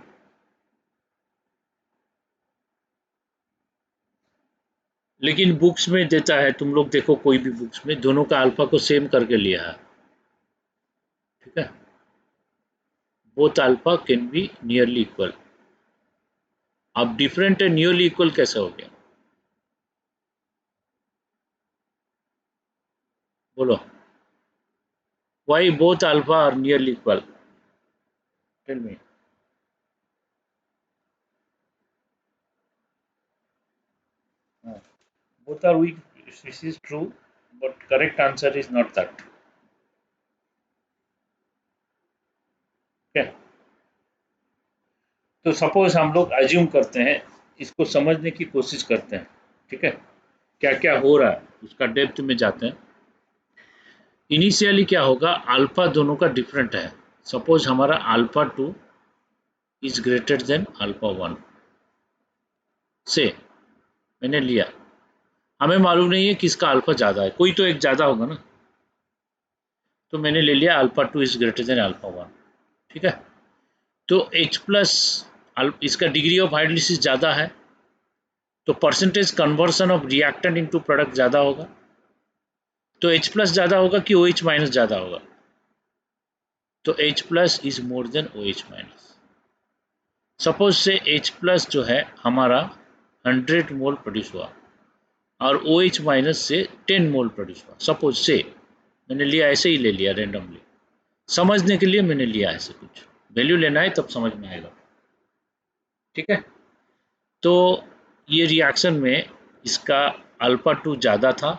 लेकिन बुक्स में देता है, तुम लोग देखो कोई भी बुक्स में दोनों का अल्फा को सेम करके लिया है, ठीक है। Both alpha can be nearly equal. अब डिफरेंट है, नियरली इक्वल कैसे हो गया, बोलो। Why both alpha are nearly equal, tell me. Both are weak, this is true, but correct answer is not that. Okay. तो सपोज हम लोग अज्यूम करते हैं, इसको समझने की कोशिश करते हैं, ठीक है, क्या क्या हो रहा है उसका डेप्थ में जाते हैं। इनिशियली क्या होगा, अल्फा दोनों का डिफरेंट है। सपोज हमारा alpha 2 is greater than alpha 1 से मैंने लिया, हमें मालूम नहीं है किसका अल्फा ज़्यादा है, कोई तो एक ज़्यादा होगा ना, तो मैंने ले लिया alpha 2 is greater than alpha 1, ठीक है। तो H प्लस इसका डिग्री ऑफ हाइड्रोलिसिस ज़्यादा है, तो percentage conversion of reactant into product ज़्यादा होगा। तो H प्लस ज़्यादा होगा कि OH माइनस ज़्यादा होगा, तो H plus is more than OH minus. Suppose से H प्लस जो है हमारा 100 मोल प्रोड्यूस हुआ और OH माइनस से 10 मोल प्रोड्यूस हुआ, सपोज से मैंने लिया, ऐसे ही ले लिया रेंडमली, समझने के लिए मैंने लिया ऐसे, कुछ वैल्यू लेना है तब समझ में आएगा, ठीक है। तो ये रिएक्शन में इसका अल्फा 2 ज़्यादा था,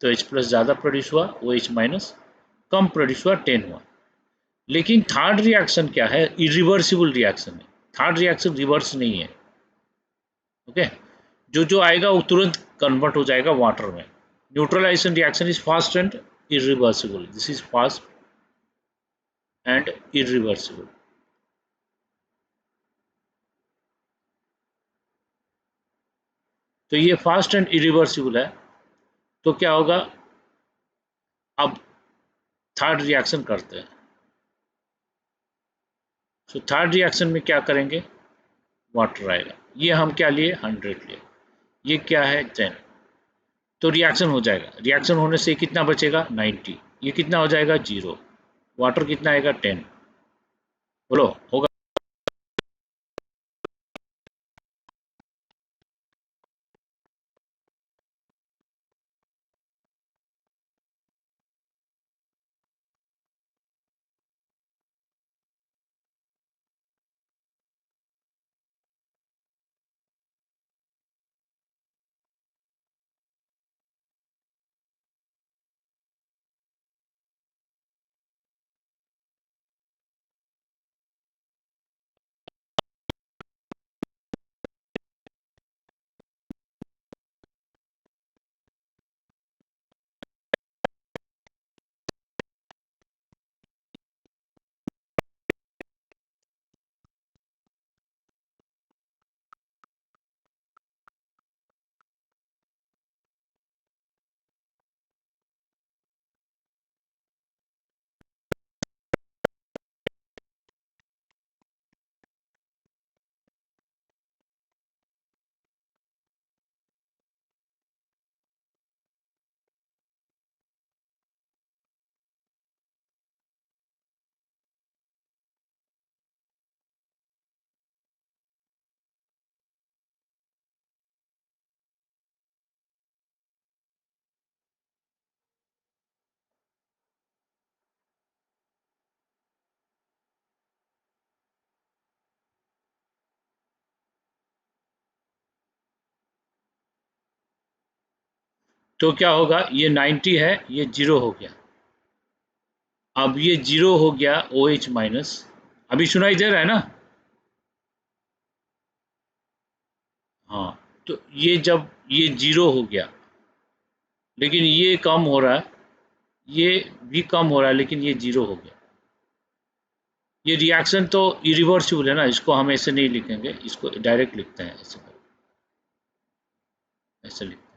तो H प्लस ज़्यादा प्रोड्यूस हुआ, OH माइनस कम प्रोड्यूस हुआ, 10 हुआ। लेकिन थर्ड रिएक्शन क्या है, इरिवर्सिबल रिएक्शन है, थर्ड रिएक्शन रिवर्स नहीं है, ओके। जो जो आएगा वो तुरंत कन्वर्ट हो जाएगा वाटर में। Neutralisation reaction is fast and irreversible, this is fast and irreversible. तो ये फास्ट एंड इरिवर्सिबल है, तो क्या होगा, अब थर्ड रिएक्शन करते हैं। तो थर्ड रिएक्शन में क्या करेंगे, वाटर आएगा, ये हम क्या लिए 100 लिए, ये क्या है 10, तो रिएक्शन हो जाएगा, रिएक्शन होने से कितना बचेगा 90, ये कितना हो जाएगा 0, वाटर कितना आएगा 10, बोलो होगा। तो क्या होगा, ये 90 है, ये 0 हो गया, अब ये 0 हो गया OH माइनस, अभी सुनाई दे रहा है ना, हाँ। तो ये जब ये 0 हो गया, लेकिन ये कम हो रहा है, ये भी कम हो रहा है, लेकिन ये 0 हो गया, ये रिएक्शन तो इरिवर्सिबल है ना, इसको हम ऐसे नहीं लिखेंगे, इसको डायरेक्ट लिखते हैं, ऐसे ऐसे लिखते हैं,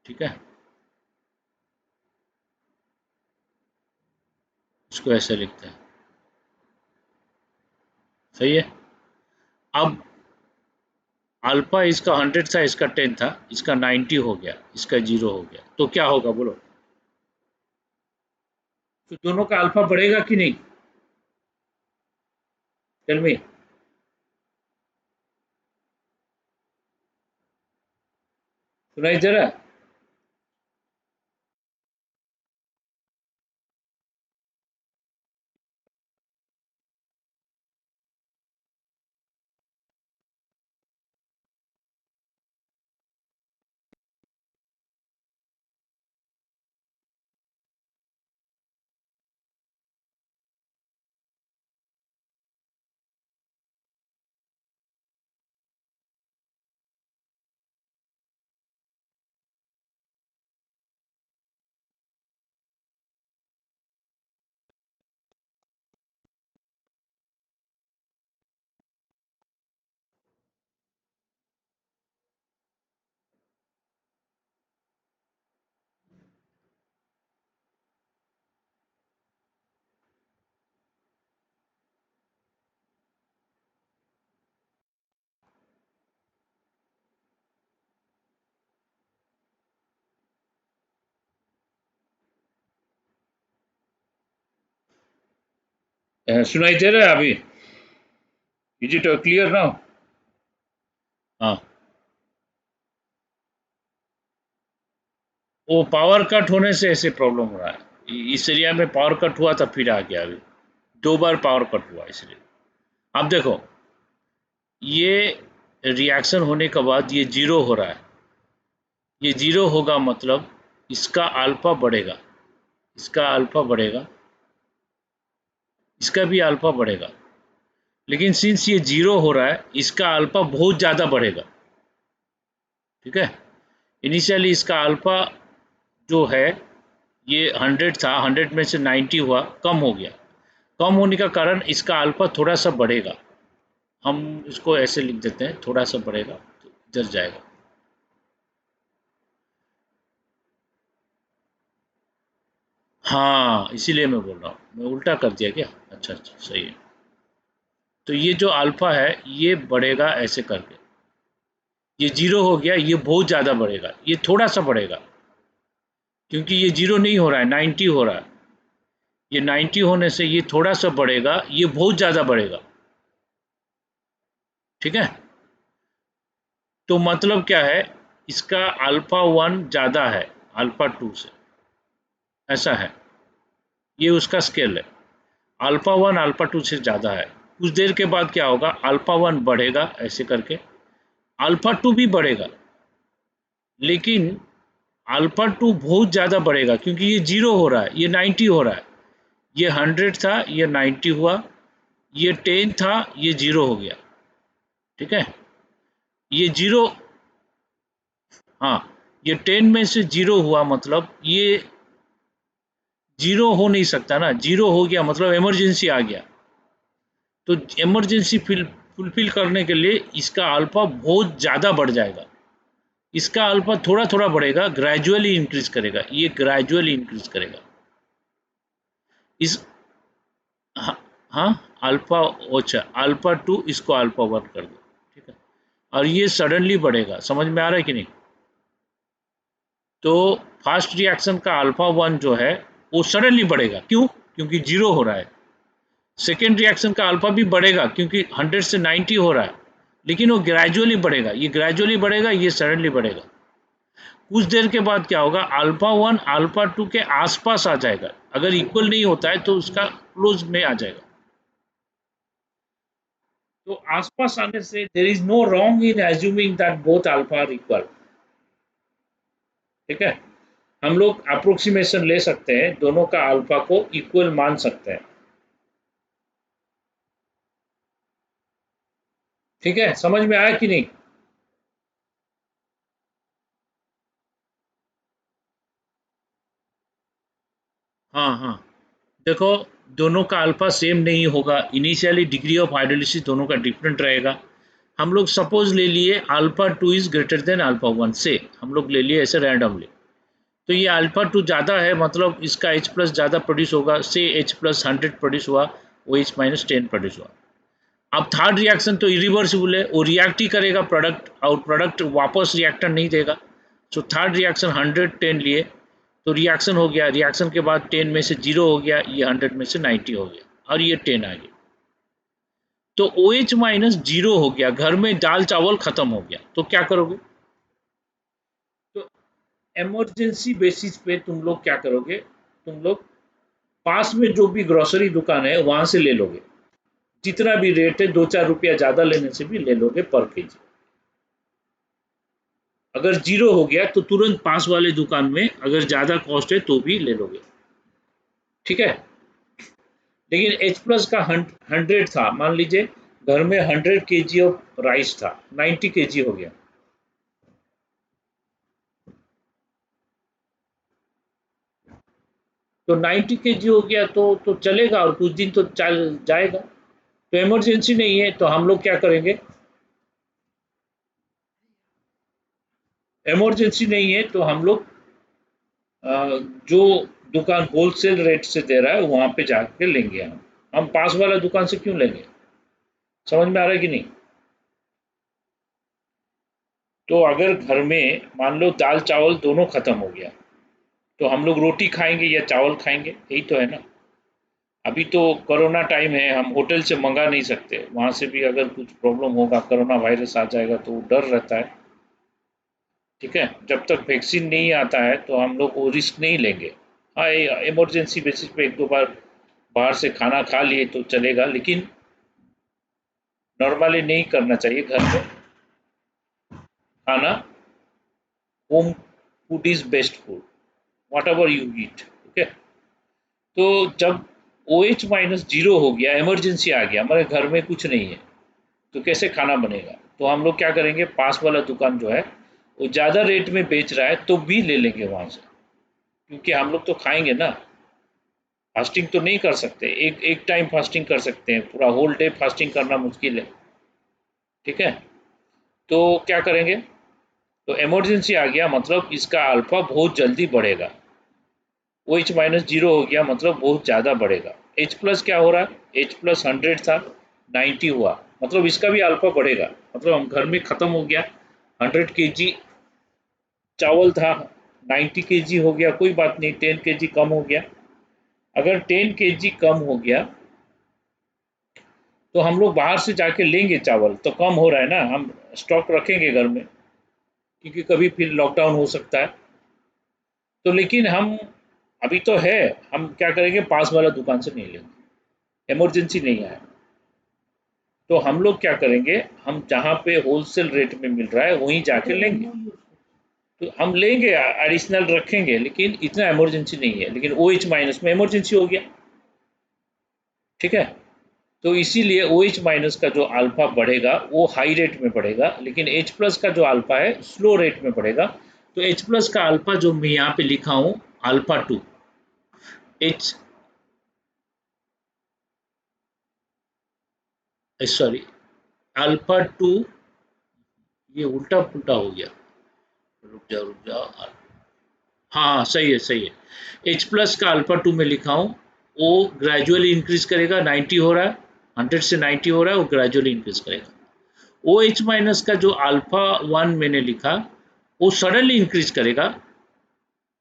ठीक है, इसको ऐसे लिखते हैं, सही है। अब अल्फा इसका 100 था, इसका 10 था, इसका 90 हो गया, इसका 0 हो गया, तो क्या होगा बोलो? तो दोनों का अल्फा बढ़ेगा कि नहीं? Tell me. सुनाई दे रहा है? सुनाई दे रहा है अभी? Is it clear now? हाँ, वो पावर कट होने से ऐसे प्रॉब्लम हो रहा है। इस एरिया में पावर कट हुआ था, फिर आ गया अभी। 2 बार पावर कट हुआ इसलिए। अब देखो, ये रिएक्शन होने के बाद ये 0 हो रहा है, ये 0 होगा मतलब इसका अल्फा बढ़ेगा, इसका अल्फा बढ़ेगा, इसका भी अल्फा बढ़ेगा। लेकिन सिंस ये 0 हो रहा है, इसका अल्फा बहुत ज़्यादा बढ़ेगा। ठीक है, इनिशियली इसका अल्फा जो है ये 100 था, 100 में से 90 हुआ, कम हो गया। कम होने का कारण इसका अल्फा थोड़ा सा बढ़ेगा। हम इसको ऐसे लिख देते हैं, थोड़ा सा बढ़ेगा तो इधर जाएगा। हाँ, इसीलिए मैं बोल रहा हूँ, मैं उल्टा कर दिया क्या? अच्छा अच्छा, सही है। तो ये जो अल्फा है ये बढ़ेगा ऐसे करके, ये 0 हो गया, ये बहुत ज़्यादा बढ़ेगा, ये थोड़ा सा बढ़ेगा, क्योंकि ये 0 नहीं हो रहा है, 90 हो रहा है। ये 90 होने से ये थोड़ा सा बढ़ेगा, ये बहुत ज़्यादा बढ़ेगा। ठीक है, तो मतलब क्या है, इसका अल्फा 1 ज़्यादा है अल्फा 2 से, ऐसा है। ये उसका स्केल है, अल्फा 1 अल्फा 2 से ज़्यादा है। कुछ देर के बाद क्या होगा, अल्फा 1 बढ़ेगा ऐसे करके, अल्फा 2 भी बढ़ेगा, लेकिन अल्फा 2 बहुत ज़्यादा बढ़ेगा, क्योंकि ये 0 हो रहा है, ये 90 हो रहा है। ये 100 था, ये 90 हुआ, ये 10 था, ये 0 हो गया। ठीक है, ये 0, हाँ, ये 10 में से 0 हुआ मतलब ये 0 हो नहीं सकता ना, 0 हो गया मतलब इमरजेंसी आ गया। तो इमरजेंसी फुलफिल करने के लिए इसका अल्फा बहुत ज़्यादा बढ़ जाएगा। इसका अल्फा थोड़ा थोड़ा बढ़ेगा, ग्रेजुअली इंक्रीज करेगा, ये ग्रेजुअली इंक्रीज करेगा। इस, हाँ, हाँ, अल्फा, अच्छा, अल्फा 2 इसको अल्फा 1 कर दो। ठीक है, और ये सडनली बढ़ेगा, समझ में आ रहा है कि नहीं? तो फास्ट रिएक्शन का अल्फा 1 जो है वो सडनली बढ़ेगा, क्यों? क्योंकि 0 हो रहा है। सेकेंड रिएक्शन का अल्फा भी बढ़ेगा, क्योंकि 100 से 90 हो रहा है, लेकिन वो ग्रेजुअली बढ़ेगा, ये ग्रेजुअली बढ़ेगा, ये सडनली बढ़ेगा। कुछ देर के बाद क्या होगा, अल्फा 1 अल्फा 2 के आसपास आ जाएगा, अगर इक्वल नहीं होता है तो उसका क्लोज में आ जाएगा। तो आसपास आने से there is no wrong in assuming that both alpha are equal. ठीक है, हम लोग अप्रोक्सीमेशन ले सकते हैं, दोनों का अल्फा को इक्वल मान सकते हैं। ठीक है, समझ में आया कि नहीं? हाँ हाँ, देखो, दोनों का अल्फा सेम नहीं होगा, इनिशियली डिग्री ऑफ हाइड्रोलिसिस दोनों का डिफरेंट रहेगा। हम लोग सपोज ले लिए alpha 2 is greater than alpha 1 से, हम लोग ले लिए ऐसे रैंडमली। तो ये अल्फा 2 ज़्यादा है मतलब इसका H+ ज़्यादा प्रोड्यूस होगा, से H+ 100 प्रोड्यूस हुआ, वो H- 10 प्रोड्यूस हुआ। अब थर्ड रिएक्शन तो इरिवर्सिबल है, वो रिएक्ट ही करेगा प्रोडक्ट, और प्रोडक्ट वापस रिएक्टर नहीं देगा। सो थर्ड रिएक्शन 110 लिए तो रिएक्शन हो गया, रिएक्शन के बाद 10 में से 0 हो गया, ये 100 में से 90 हो गया और ये 10 आ गया। तो OH माइनस 0 हो गया, घर में दाल चावल खत्म हो गया, तो क्या करोगे? तो इमरजेंसी बेसिस पे तुम लोग क्या करोगे, तुम लोग पास में जो भी ग्रोसरी दुकान है वहां से ले लोगे, जितना भी रेट है 2-4 रुपया ज्यादा लेने से भी ले लोगे पर केजी। अगर 0 हो गया तो तुरंत पास वाले दुकान में, अगर ज्यादा कॉस्ट है तो भी ले लोगे, ठीक है। लेकिन H प्लस का 100 था, मान लीजिए घर में 100 kg ऑफ राइस था, 90 kg हो गया, तो 90 kg हो गया तो चलेगा और कुछ दिन तो चल जाएगा। तो इमरजेंसी नहीं है तो हम लोग क्या करेंगे, इमरजेंसी नहीं है तो हम लोग जो दुकान होलसेल रेट से दे रहा है वहां पे जाके लेंगे। हम पास वाला दुकान से क्यों लेंगे? समझ में आ रहा है कि नहीं? तो अगर घर में मान लो दाल चावल दोनों खत्म हो गया, तो हम लोग रोटी खाएंगे या चावल खाएंगे, यही तो है ना। अभी तो कोरोना टाइम है, हम होटल से मंगा नहीं सकते, वहां से भी अगर कुछ प्रॉब्लम होगा, कोरोना वायरस आ जाएगा तो डर रहता है, ठीक है। जब तक वैक्सीन नहीं आता है तो हम लोग वो रिस्क नहीं लेंगे। हाँ, इमरजेंसी बेसिस पे एक दो बार बाहर से खाना खा लिए तो चलेगा, लेकिन नॉर्मली नहीं करना चाहिए। घर में खाना, home food is best food, what ever you eat, okay. तो जब OH माइनस 0 हो गया, इमरजेंसी आ गया, हमारे घर में कुछ नहीं है, तो कैसे खाना बनेगा? तो हम लोग क्या करेंगे, पास वाला दुकान जो है वो ज़्यादा रेट में बेच रहा है तो भी ले लेंगे वहां से, क्योंकि हम लोग तो खाएंगे ना। फास्टिंग तो नहीं कर सकते, एक एक टाइम फास्टिंग कर सकते हैं, पूरा होल डे फास्टिंग करना मुश्किल है, ठीक है। तो क्या करेंगे, तो इमरजेंसी आ गया मतलब इसका अल्फा बहुत जल्दी बढ़ेगा। OH माइनस 0 हो गया मतलब बहुत ज़्यादा बढ़ेगा। H प्लस क्या हो रहा है, H प्लस 100 था, 90 हुआ, मतलब इसका भी अल्फा बढ़ेगा। मतलब हम घर में ख़त्म हो गया, 100 kg चावल था, 90 kg हो गया, कोई बात नहीं, 10 kg कम हो गया। अगर 10 kg कम हो गया तो हम लोग बाहर से जाके लेंगे, चावल तो कम हो रहा है ना, हम स्टॉक रखेंगे घर में, क्योंकि कभी फिर लॉकडाउन हो सकता है। तो लेकिन हम अभी तो है, हम क्या करेंगे, पास वाला दुकान से नहीं लेंगे, इमरजेंसी नहीं है। तो हम लोग क्या करेंगे, हम जहाँ पे होलसेल रेट में मिल रहा है वहीं जाके लेंगे, तो हम लेंगे, एडिशनल रखेंगे, लेकिन इतना इमरजेंसी नहीं है। लेकिन OH माइनस में इमरजेंसी हो गया, ठीक है। तो इसीलिए OH माइनस का जो अल्फा बढ़ेगा वो हाई रेट में बढ़ेगा, लेकिन H प्लस का जो अल्फा है स्लो रेट में बढ़ेगा। तो H प्लस का अल्फा जो मैं यहाँ पे लिखा हूँ, अल्फा 2, H, सॉरी, अल्फा 2, ये उल्टा पुल्टा हो गया, रुक जा। हाँ सही है, सही है। H प्लस का अल्फा 2 में लिखा हूँ, वो ग्रेजुअली इंक्रीज करेगा, 90 हो रहा है, 100 से 90 हो रहा है, वो ग्रेजुअली इंक्रीज करेगा। OH माइनस का जो अल्फा 1 मैंने लिखा, वो सडनली इंक्रीज करेगा,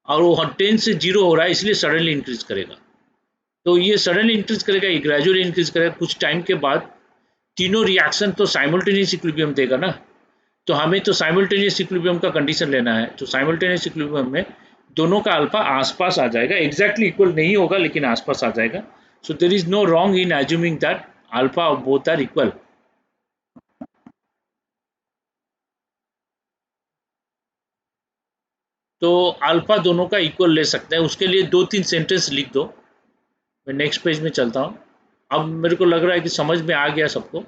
और वो 10 से 0 हो रहा है इसलिए सडनली इंक्रीज करेगा। तो ये सडनली इंक्रीज करेगा, ये ग्रेजुअली इंक्रीज करेगा, कुछ टाइम के बाद तीनों रिएक्शन तो साइमल्टेनियस इक्विलिब्रियम देगा ना। तो हमें तो साइमल्टेनियस इक्विलिब्रियम का कंडीशन लेना है, तो साइमल्टेनियस इक्विलिब्रियम में दोनों का अल्फा आसपास आ जाएगा, एग्जैक्टली इक्वल नहीं होगा लेकिन आसपास आ जाएगा। So there is no wrong in assuming that alpha of both are equal. तो अल्फा दोनों का इक्वल ले सकते हैं, उसके लिए 2-3 सेंटेंस लिख दो। मैं नेक्स्ट पेज में चलता हूँ। अब मेरे को लग रहा है कि समझ में आ गया सबको,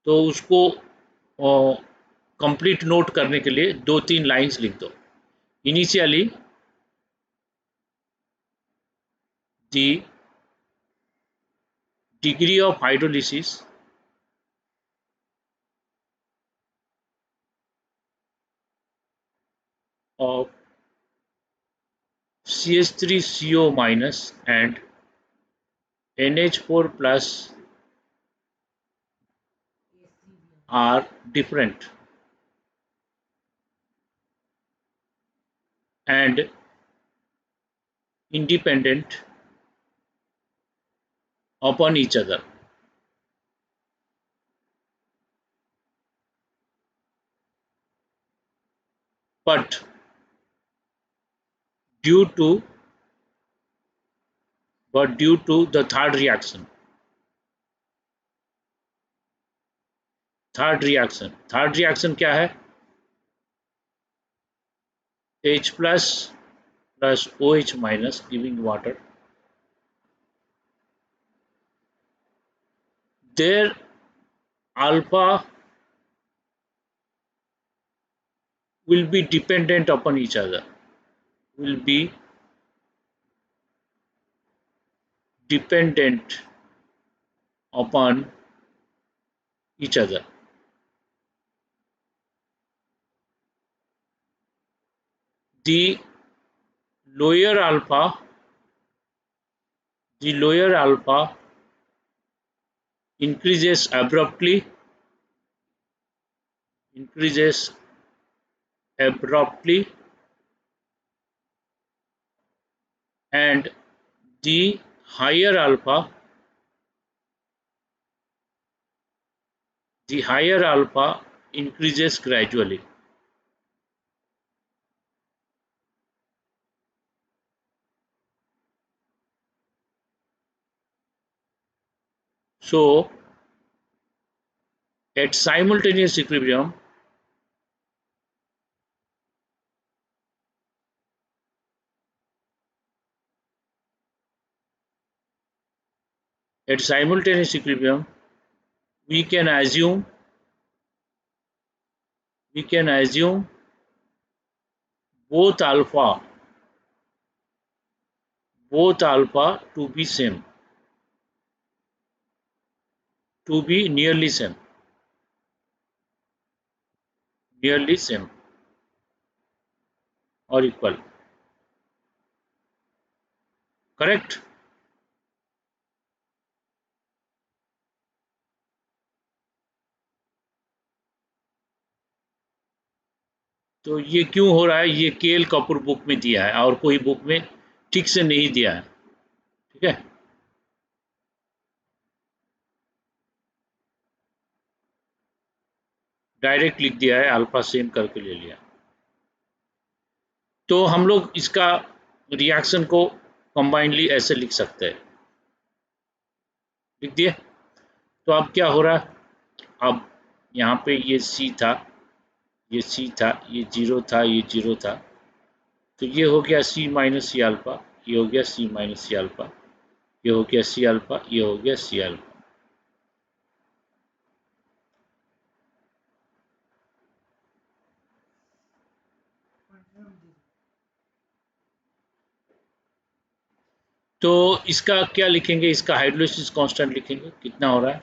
तो उसको कंप्लीट नोट करने के लिए 2-3 लाइंस लिख दो। Initially the degree of hydrolysis of CH3CO minus and NH4 plus are different and independent upon each other. But due to the third reaction क्या है? H plus OH minus giving water. Their alpha will be dependent upon each other. Will be dependent upon each other. The lower alpha increases abruptly and the higher alpha increases gradually. So at simultaneous equilibrium, we can assume both alpha to be same, to be nearly same or equal. Correct? तो ये क्यों हो रहा है? ये केएल कपूर बुक में दिया है और कोई बुक में ठीक से नहीं दिया है. ठीक है, डायरेक्ट लिख दिया है, अल्फा सेम करके ले लिया. तो हम लोग इसका रिएक्शन को कंबाइनली ऐसे लिख सकते हैं. लिख दिए. तो अब क्या हो रहा है? अब यहाँ पे ये C था, ये जीरो था, ये जीरो था, तो ये हो गया C माइनस सी अल्फा, ये हो गया C माइनस सी अल्फा, ये हो गया C अल्फा, ये हो गया C अल्फा. तो इसका क्या लिखेंगे? इसका हाइड्रोलिसिस कांस्टेंट लिखेंगे. कितना हो रहा है?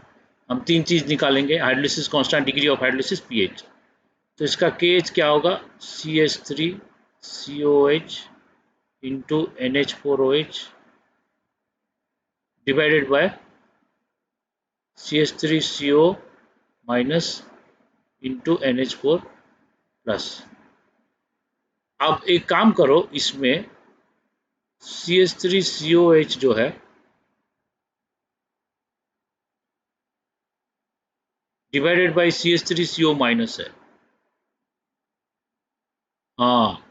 हम तीन चीज निकालेंगे. Hydrolysis constant, degree of hydrolysis, pH. तो इसका केएच क्या होगा? CH3COH into NH4OH divided by CH3CO minus into NH4 plus. अब एक काम करो, इसमें CH3COH जो है डिवाइडेड बाय CH3CO माइनस है. हाँ,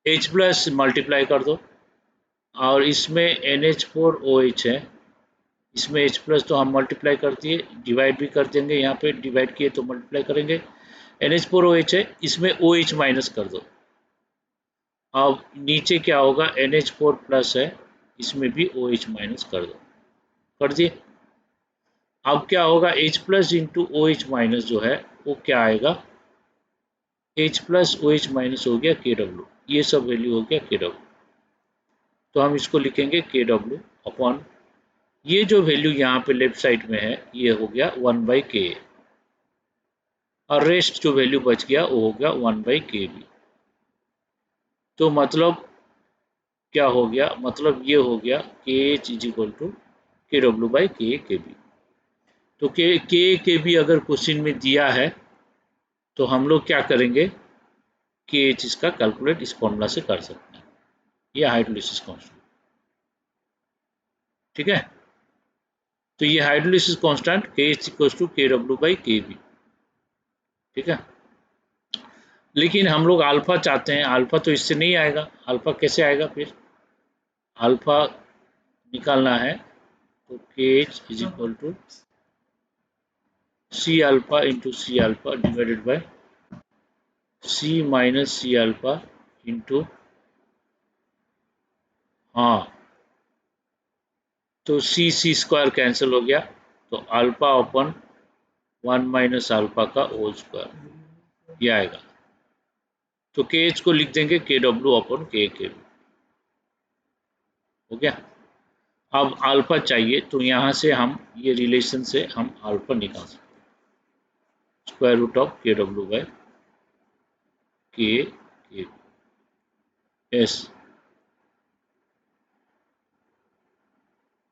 H प्लस मल्टीप्लाई कर दो और इसमें NH4OH है, इसमें H प्लस तो हम मल्टीप्लाई कर दिए, डिवाइड भी कर देंगे. यहाँ पे डिवाइड किए तो मल्टीप्लाई करेंगे. NH4OH है, इसमें OH माइनस कर दो. अब नीचे क्या होगा? NH4 प्लस है, इसमें भी OH माइनस कर दो. कर दिए. अब क्या होगा? H plus into OH minus जो है वो क्या आएगा? H प्लस OH माइनस हो गया KW. ये सब वैल्यू हो गया KW. तो हम इसको लिखेंगे KW अपॉन ये जो वैल्यू यहाँ पे लेफ्ट साइड में है ये हो गया 1/K और रेस्ट जो वैल्यू बच गया वो हो गया 1/KB. तो मतलब क्या हो गया? मतलब ये हो गया KH is equal to KW/K KB. तो के भी अगर क्वेश्चन में दिया है तो हम लोग क्या करेंगे, के एच इसका कैलकुलेट इस फॉर्मूला से कर सकते हैं, ये हाइड्रोलिसिस कांस्टेंट। ठीक है, तो ये हाइड्रोलिसिस कांस्टेंट के H equals to K W by K B. ठीक है, लेकिन हम लोग अल्फा चाहते हैं, अल्फा तो इससे नहीं आएगा, अल्फा कैसे आएगा, फिर अल्फा निकालना है तो K H is equal to C alpha into C alpha divided by C minus C alpha into, हाँ तो सी स्क्वायर कैंसिल हो गया, तो अल्फा अपन 1 माइनस अल्फा का होल स्क्वायर ये आएगा। तो के एच को लिख देंगे के डब्ल्यू अपन के हो गया। अब अल्फा चाहिए तो यहाँ से हम ये रिलेशन से हम अल्फा निकाल सकते हैं, square root of K W bye के एस।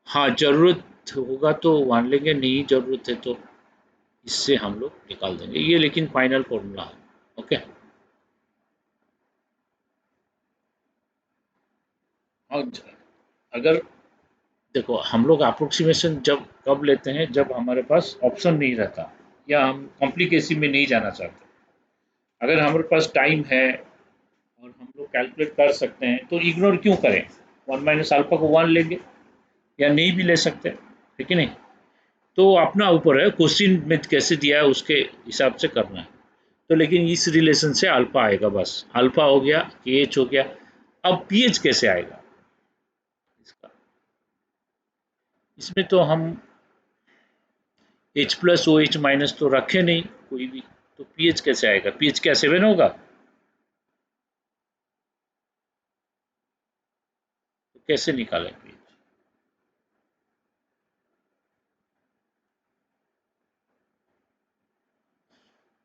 हाँ जरूरत होगा तो मान लेंगे, नहीं जरूरत है तो इससे हम लोग निकाल देंगे ये, लेकिन फाइनल फॉर्मूला है। ओके, और अगर देखो हम लोग अप्रोक्सीमेशन जब कब लेते हैं, जब हमारे पास ऑप्शन नहीं रहता या हम कॉम्प्लिकेसी में नहीं जाना चाहते। अगर हमारे पास टाइम है और हम लोग कैलकुलेट कर सकते हैं तो इग्नोर क्यों करें, 1 माइनस अल्फा को 1 लेंगे या नहीं भी ले सकते, ठीक है नहीं। तो अपना ऊपर है, क्वेश्चन में कैसे दिया है उसके हिसाब से करना है। तो लेकिन इस रिलेशन से अल्फा आएगा, बस अल्फा हो गया, के एच हो गया। अब पी एच कैसे आएगा इसका, इसमें तो हम H plus O H minus तो रखे नहीं कोई भी, तो पी एच कैसे आएगा, पी एच क्या 7 होगा, तो कैसे निकालें पी एच।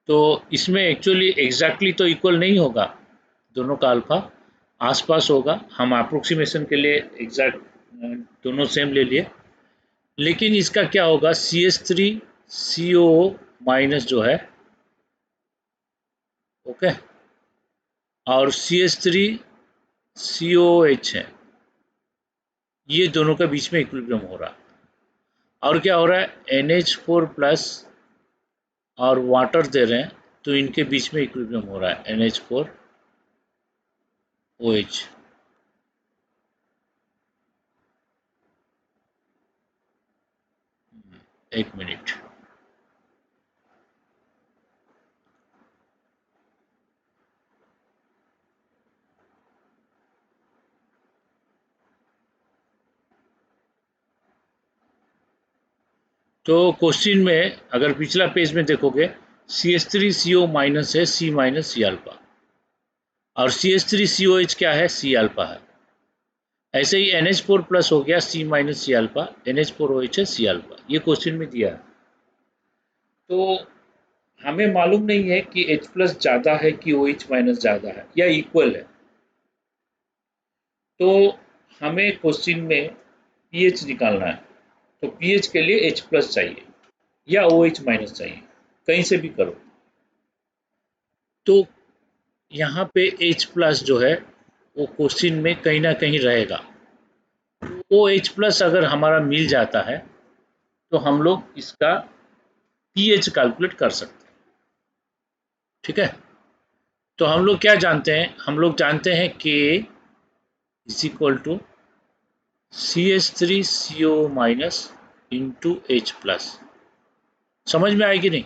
तो इसमें एक्चुअली एग्जैक्टली तो इक्वल नहीं होगा, दोनों का अल्फा आसपास होगा, हम अप्रोक्सीमेशन के लिए एग्जैक्ट दोनों सेम ले लिए। लेकिन इसका क्या होगा, C H three C O minus जो है, ओके, और C H three C O H है, ये दोनों के बीच में इक्विलिब्रियम हो रहा है। और क्या हो रहा है, एन एच फोर प्लस और वाटर दे रहे हैं, तो इनके बीच में इक्विलिब्रियम हो रहा है, N H four O H. एक मिनट, तो क्वेश्चन में अगर पिछला पेज में देखोगे, C H three C O minus है, सी माइनस सी अल्फा, और C H three C O H क्या है, सी अल्फा है। ऐसे ही एन एच फोर प्लस हो गया, C minus C alpha, N H four O H है, सी अल्फा, ये क्वेश्चन में दिया है। तो हमें मालूम नहीं है कि H प्लस ज़्यादा है कि OH माइनस ज़्यादा है या इक्वल है। तो हमें क्वेश्चन में पीएच निकालना है, तो पीएच के लिए H प्लस चाहिए या OH माइनस चाहिए, कहीं से भी करो। तो यहाँ पे H प्लस जो है वो क्वेश्चन में कहीं ना कहीं रहेगा। वो H प्लस अगर हमारा मिल जाता है तो हम लोग इसका पीएच कैलकुलेट कर सकते हैं। ठीक है, तो हम लोग क्या जानते हैं, हम लोग जानते हैं कि is equal to C H three C O minus into H plus, समझ में आएगी नहीं,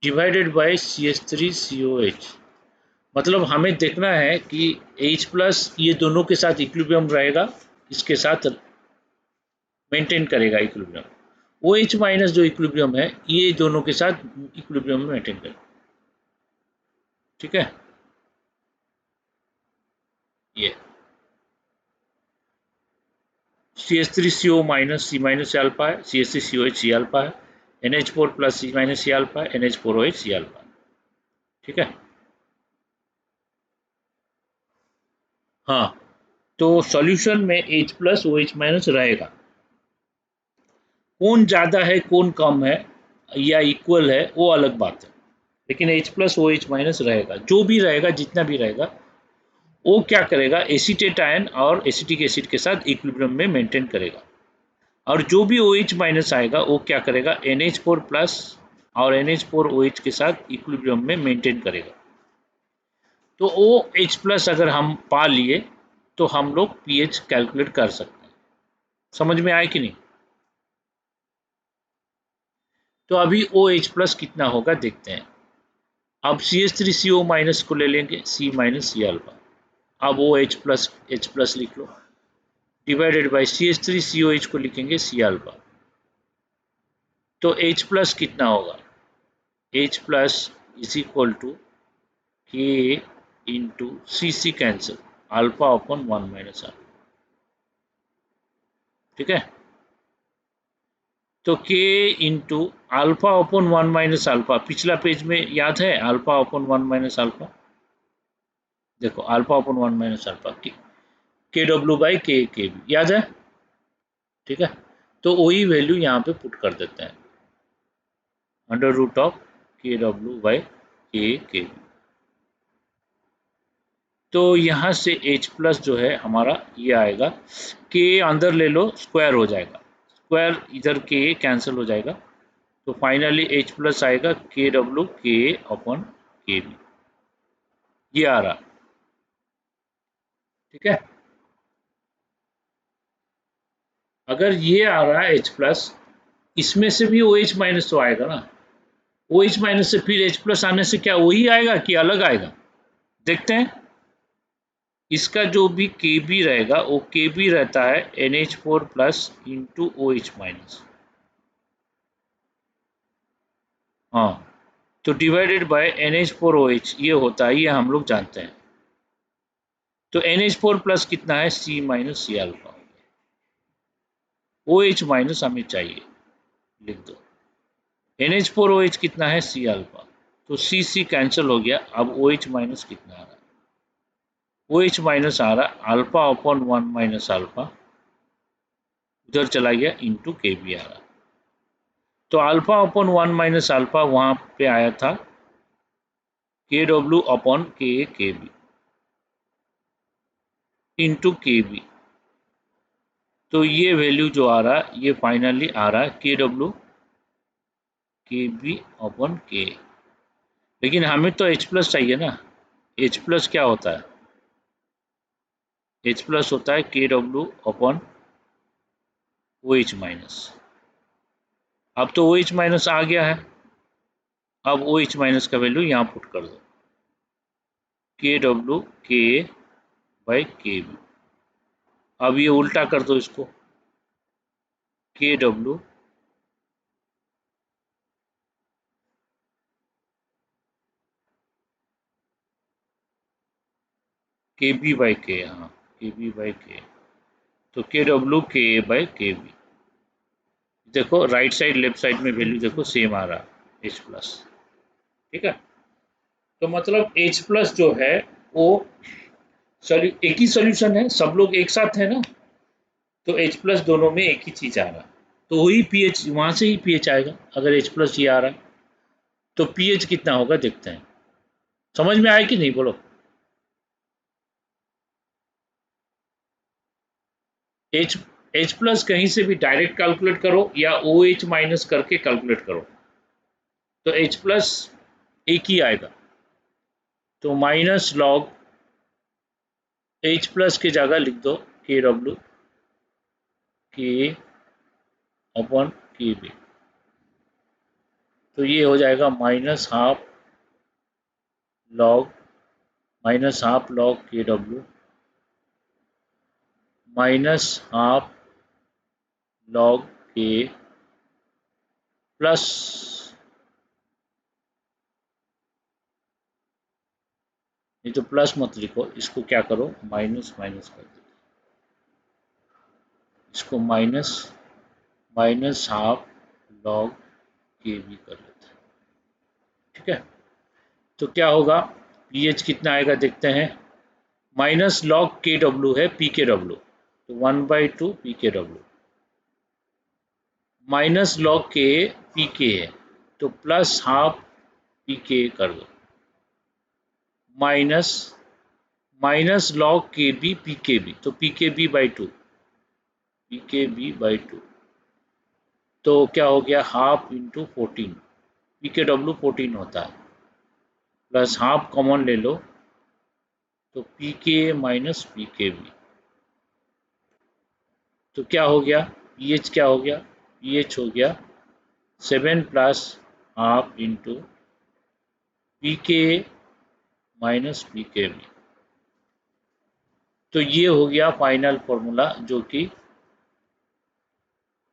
divided by C H three C O H. मतलब हमें देखना है कि एच प्लस ये दोनों के साथ इक्विलिब्रियम रहेगा, इसके साथ मेंटेन करेगा इक्विलिब्रियम। ओ एच माइनस जो इक्विलिब्रियम है ये दोनों के साथ इक्विलिब्रियम में मेंटेन करेगा। ठीक है, ये C H three C O minus C minus C alpha है, C H three C O H C alpha है, N H four plus C minus C alpha है, N H four O H C alpha. ठीक है, हाँ तो सॉल्यूशन में H plus O H minus रहेगा। कौन ज़्यादा है कौन कम है या इक्वल है वो अलग बात है, लेकिन H plus O H minus रहेगा, जो भी रहेगा जितना भी रहेगा वो क्या करेगा, एसीटेट आयन और एसिटिक एसिड के साथ इक्विलिब्रियम में मेंटेन करेगा, और जो भी OH माइनस आएगा वो क्या करेगा, NH4 प्लस और NH4 OH के साथ इक्विलिब्रियम में मेंटेन करेगा। तो OH प्लस अगर हम पा लिए तो हम लोग pH कैलकुलेट कर सकते हैं। समझ में आए कि नहीं? तो अभी OH प्लस कितना होगा देखते हैं। अब CH3CO माइनस को ले लेंगे, C माइनस C अल्फा। अब OH प्लस H प्लस लिख लो, डिवाइडेड बाई CH3COH को लिखेंगे C अल्फा। तो H प्लस कितना होगा, H plus is equal to K into CC cancel alpha upon 1 minus alpha. ठीक है, तो K into alpha upon 1 minus alpha, पिछला पेज में याद है अल्फा अपॉन 1 माइनस अल्फा, देखो alpha upon 1 minus alpha K W by K B याद है। ठीक है, तो वही वैल्यू यहाँ पे पुट कर देते हैं, under root of K W by K B. तो यहाँ से H प्लस जो है हमारा ये आएगा, के अंदर ले लो स्क्वायर हो जाएगा, स्क्वायर इधर के कैंसिल हो जाएगा, तो फाइनली H प्लस आएगा के डब्ल्यू के अपॉन के बी, ये आ रहा। ठीक है, अगर ये आ रहा है H प्लस, इसमें से भी OH माइनस तो आएगा ना, OH माइनस से फिर H प्लस आने से क्या वही आएगा कि अलग आएगा, देखते हैं। इसका जो भी Kb रहेगा वो Kb रहता है NH4 plus into OH minus, हाँ, तो डिवाइडेड बाय NH4OH ये होता है, ये हम लोग जानते हैं। तो NH4 प्लस कितना है, C minus C alpha, OH minus हमें चाहिए, लिख दो। NH4OH कितना है, C अल्फा, तो C कैंसिल हो गया, अब OH माइनस कितना आ रहा है, OH माइनस आ रहा अल्फा अपॉन 1 माइनस अल्फा, उधर चला गया इंटू के बी आ रहा, तो अल्फा अपॉन 1 माइनस अल्फा वहां पे आया था के W upon K B into के बी, तो ये वैल्यू जो आ रहा है ये फाइनली आ रहा है के डब्ल्यू के बी अपॉन के, लेकिन हमें तो H प्लस चाहिए ना। H प्लस क्या होता है, H प्लस होता है के डब्ल्यू अपॉन OH माइनस, अब तो OH माइनस आ गया है, अब OH माइनस का वैल्यू यहाँ पुट कर दो, के डब्ल्यू के बाई के बी। अब ये उल्टा कर दो इसको, के डब्ल्यू के बी बाई के, हाँ के बी बाई के, तो के डब्ल्यू के बाई के बी। देखो राइट साइड लेफ्ट साइड में वैल्यू देखो सेम आ रहा H प्लस। ठीक है, तो मतलब H प्लस जो है वो एक ही सॉल्यूशन है, सब लोग एक साथ है ना, तो H प्लस दोनों में एक ही चीज आ रहा, तो वही pH वहां से ही pH आएगा, अगर H प्लस ये आ रहा है तो pH कितना होगा देखते हैं। समझ में आया कि नहीं बोलो। H प्लस कहीं से भी डायरेक्ट कैलकुलेट करो या OH माइनस करके कैलकुलेट करो, तो H प्लस एक ही आएगा, तो माइनस लॉग H प्लस की जगह लिख दो के डब्ल्यू के अपॉन के बी, तो ये हो जाएगा माइनस हाफ लॉग के डब्ल्यू माइनस हाफ लॉग के प्लस नहीं तो प्लस मत लिखो, इसको क्या करो माइनस माइनस कर दो, इसको माइनस हाफ लॉग के बी कर लेते हैं। ठीक है, तो क्या होगा, पीएच कितना आएगा देखते हैं, माइनस लॉग के डब्ल्यू है पी के डब्ल्यू, तो 1/2 पी के डब्ल्यू माइनस लॉग के पी के है तो प्लस हाफ पी के कर दो, माइनस माइनस लॉग के बी पी के बी, तो पी के बी बाई टू, पी के बी बाई टू, तो क्या हो गया हाफ इंटू 14, पी के डब्ल्यू 14 होता है, प्लस हाफ कॉमन ले लो तो पी के माइनस पी के बी, तो क्या हो गया पी एच, क्या हो गया पी एच हो गया 7 प्लस हाफ इंटू पी के माइनस पी के बी। तो ये हो गया फाइनल फॉर्मूला जो कि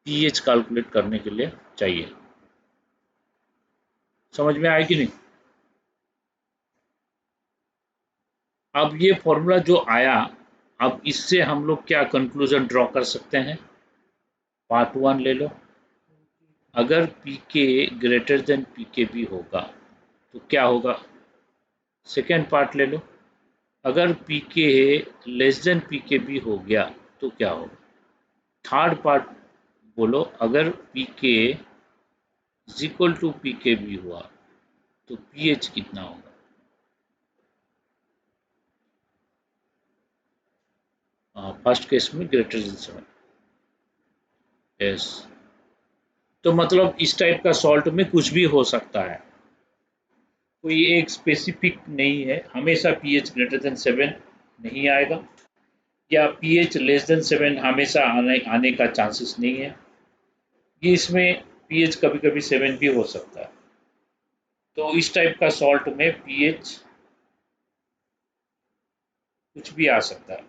पीएच कैलकुलेट करने के लिए चाहिए। समझ में आया कि नहीं? अब ये फॉर्मूला जो आया, अब इससे हम लोग क्या कंक्लूजन ड्रॉ कर सकते हैं? पार्ट वन ले लो, अगर पी के ग्रेटर देन पी के बी होगा तो क्या होगा? सेकेंड पार्ट ले लो, अगर पी के लेस देन पी के बी हो गया तो क्या होगा? थर्ड पार्ट बोलो, अगर पी के इज इक्वल टू पी के बी हुआ तो पी एच कितना होगा? फर्स्ट केस में ग्रेटर देन 7। यस, तो मतलब इस टाइप का सॉल्ट में कुछ भी हो सकता है, कोई एक स्पेसिफिक नहीं है, हमेशा पीएच ग्रेटर देन 7 नहीं आएगा, या पीएच लेस देन 7 हमेशा आने का चांसेस नहीं है। ये इसमें पीएच कभी कभी 7 भी हो सकता है। तो इस टाइप का सॉल्ट में पीएच कुछ भी आ सकता है,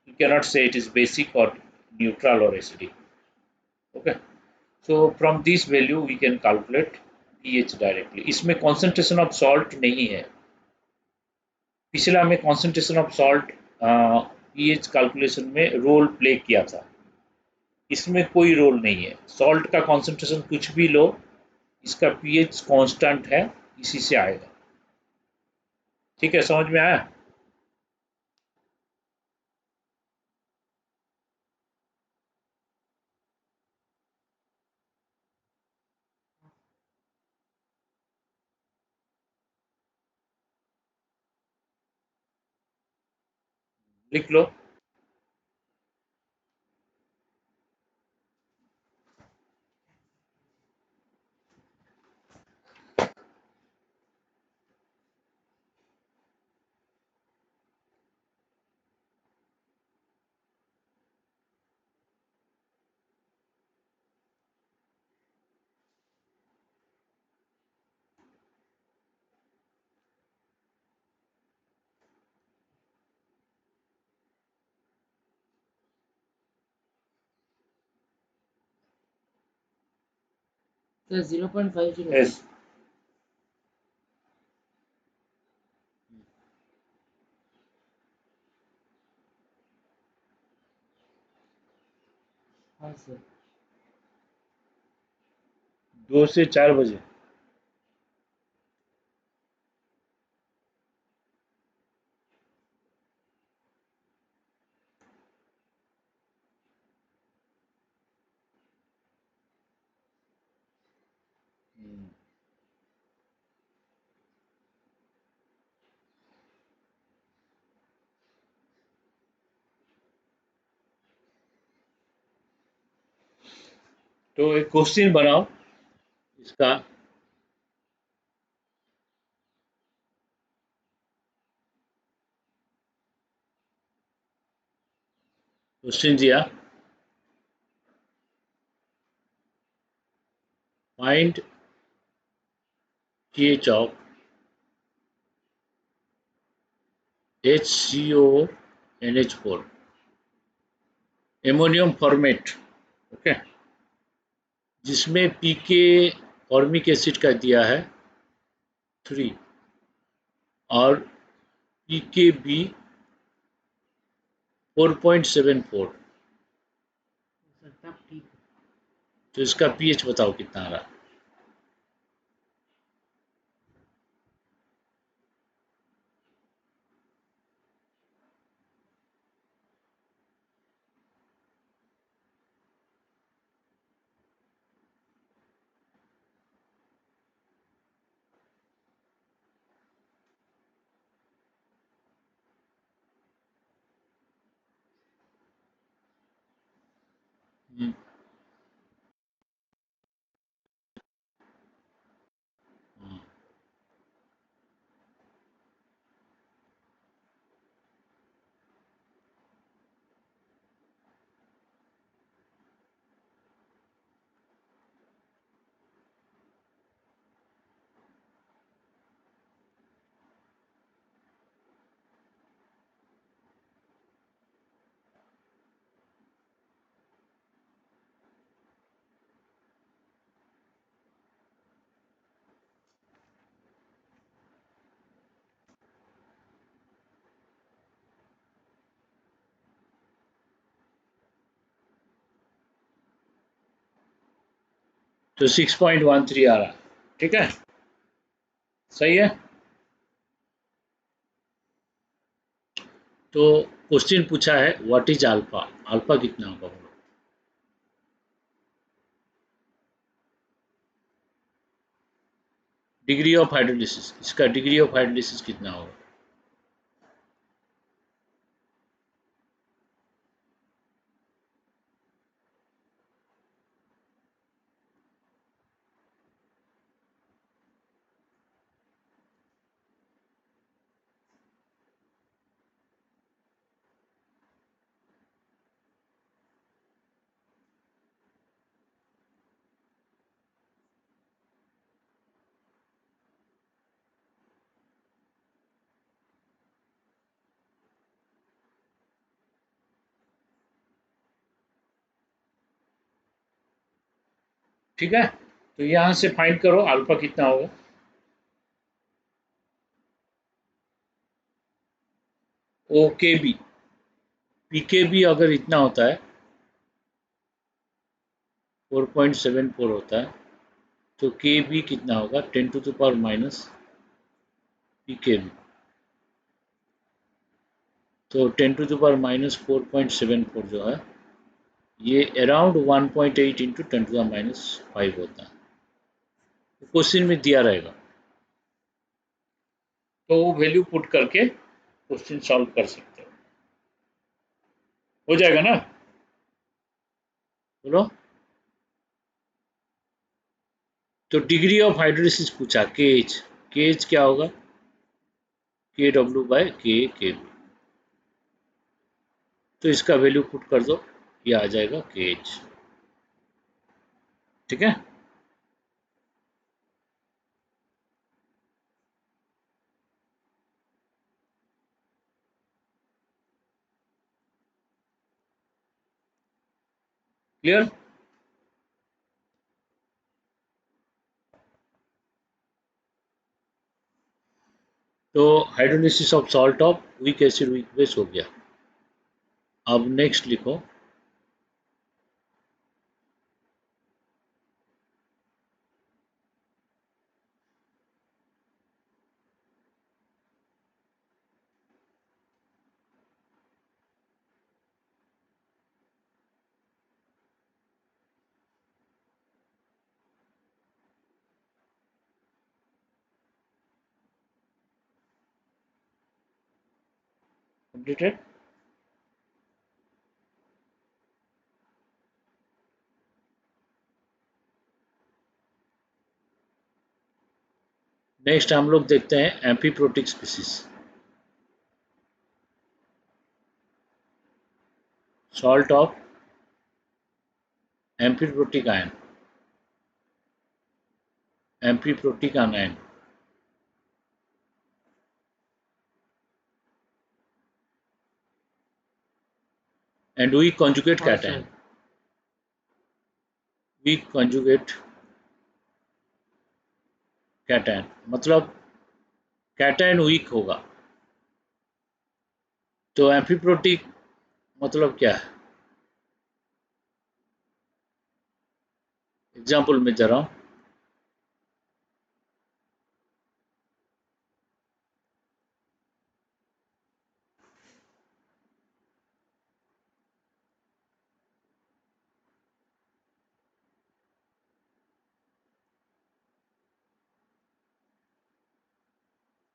you cannot say it is basic और न्यूट्रल और acidic. Okay, so from this value we can calculate pH directly। इसमें concentration of salt नहीं है, पिछला में concentration of salt pH calculation में रोल प्ले किया था, इसमें कोई रोल नहीं है। सॉल्ट का concentration कुछ भी लो, इसका pH कांस्टेंट है, इसी से आएगा। ठीक है, समझ में आया? लिख लो। तो 0.50 यस, हाँ सर। 2 से 4 बजे। तो एक क्वेश्चन बनाओ इसका। क्वेश्चन दिया, find pH of HCO NH4 ammonium format, okay, जिसमें पीके फॉर्मिक एसिड का दिया है 3 और पीके बी 4.74, सर तब ठीक है। तो इसका पीएच बताओ कितना आ रहा? हम्म, हम्म। तो 6.13 आ रहा, ठीक है, सही है। तो क्वेश्चन पूछा है व्हाट इज अल्फा, अल्फा कितना होगा बोलो। डिग्री ऑफ हाइड्रोलिसिस, इसका डिग्री ऑफ हाइड्रोलिसिस कितना होगा। ठीक है, तो यहां से फाइंड करो अल्फा कितना होगा। ओ के बी, पी के बी अगर इतना होता है 4.74 होता है, तो के बी कितना होगा 10⁻⁻ पी के बी। तो 10⁻⁻4.74 जो है ये अराउंड 1.8 इंटू 10⁻⁵ होता है, क्वेश्चन में दिया रहेगा, तो वो वैल्यू पुट करके क्वेश्चन सॉल्व कर सकते हो जाएगा ना, बोलो। तो डिग्री ऑफ हाइड्रोलिसिस पूछा, के एच क्या होगा, के डब्ल्यू बाय के, तो इसका वैल्यू पुट कर दो, ये आ जाएगा के एच, ठीक है। क्लियर। तो hydrolysis of salt of weak acid weak base हो गया। अब नेक्स्ट लिखो, कंप्लीटेड। नेक्स्ट हम लोग देखते हैं amphiprotic species, salt of amphiprotic ion, amphiprotic ion and weak conjugate हाँ cation, sir. Weak conjugate cation मतलब कैटायन वीक होगा, तो एम्फीप्रोटिक मतलब क्या है, एग्जाम्पल में दे रहा हूँ।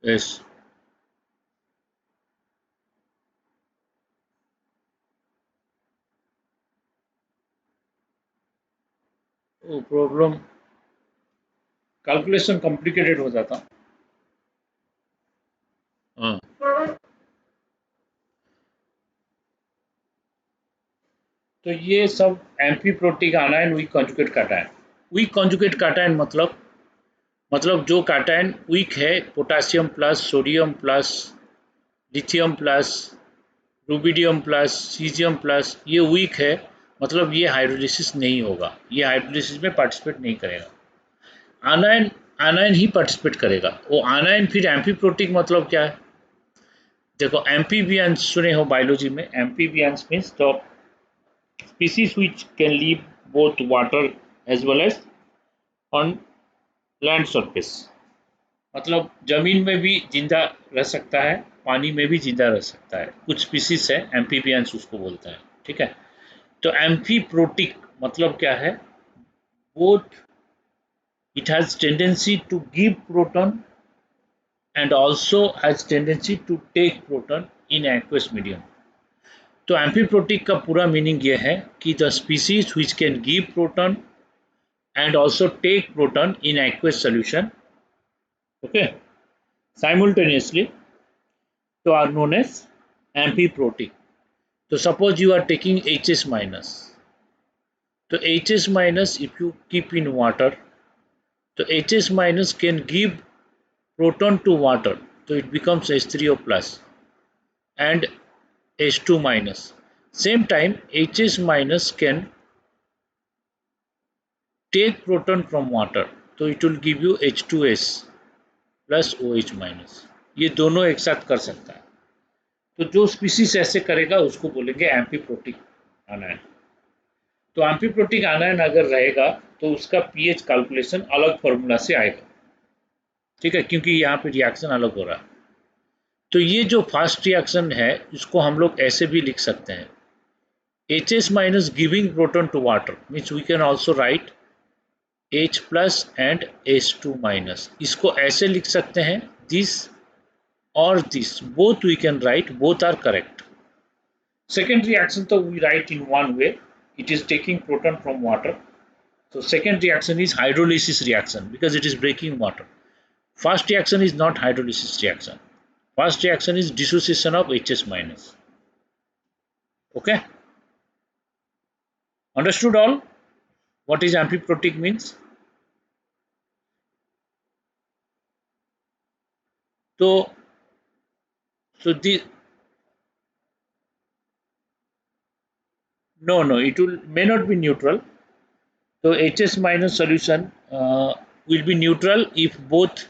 यस, वो प्रॉब्लम कैलकुलेशन कॉम्प्लिकेटेड हो जाता। हाँ, तो ये सब amphiprotic anion weak conjugate cation. Weak conjugate cation मतलब जो कैटायन वीक है, potassium plus, sodium plus, lithium plus, rubidium plus, caesium plus, ये वीक है, मतलब ये हाइड्रोलिसिस नहीं होगा, ये हाइड्रोलिसिस में पार्टिसिपेट नहीं करेगा। आनायन आनायन ही पार्टिसिपेट करेगा। वो आनायन फिर एम्फीप्रोटिक मतलब क्या है? देखो, एम्फीबियंस सुने हो बायोलॉजी में, amphibians means the species which can live both water as well as on land surface। मतलब जमीन में भी जिंदा रह सकता है, पानी में भी जिंदा रह सकता है। कुछ स्पीसीज है एम्फीबियंस उसको बोलते हैं, ठीक है। तो एम्फीप्रोटिक मतलब क्या है? Both it has tendency to give proton and also has tendency to take proton in aqueous medium। तो एम्फीप्रोटिक का पूरा मीनिंग ये है कि the species which can give proton and also take proton in aqueous solution, okay, simultaneously, so are known as amphiprotic। So suppose you are taking HS minus, so HS minus if you keep in water, so HS minus can give proton to water, so it becomes H3O plus and H2 minus। Same time HS minus can take proton from water, so it will give you H2S plus OH minus। ये दोनों एक साथ कर सकता है। तो जो स्पीसीज ऐसे करेगा उसको बोलेंगे एम्फीप्रोटिक आनायन। तो एम्फीप्रोटिक आनायन अगर रहेगा तो उसका पीएच कैलकुलेशन अलग फॉर्मूला से आएगा, ठीक है, क्योंकि यहाँ पे रिएक्शन अलग हो रहा है। तो ये जो फास्ट रिएक्शन है इसको हम लोग ऐसे भी लिख सकते हैं, HS minus giving proton to water means we can also write H plus and H2 minus। इसको ऐसे लिख सकते हैं, this or this both we can write, both are correct। Second reaction so we write in one way, it is taking proton from water, so second reaction is hydrolysis reaction because it is breaking water। First reaction is not hydrolysis reaction, first reaction is dissociation of HS minus, okay, understood all what is amphiprotic means। तो the no it will may not be neutral, so HS minus solution will be neutral if both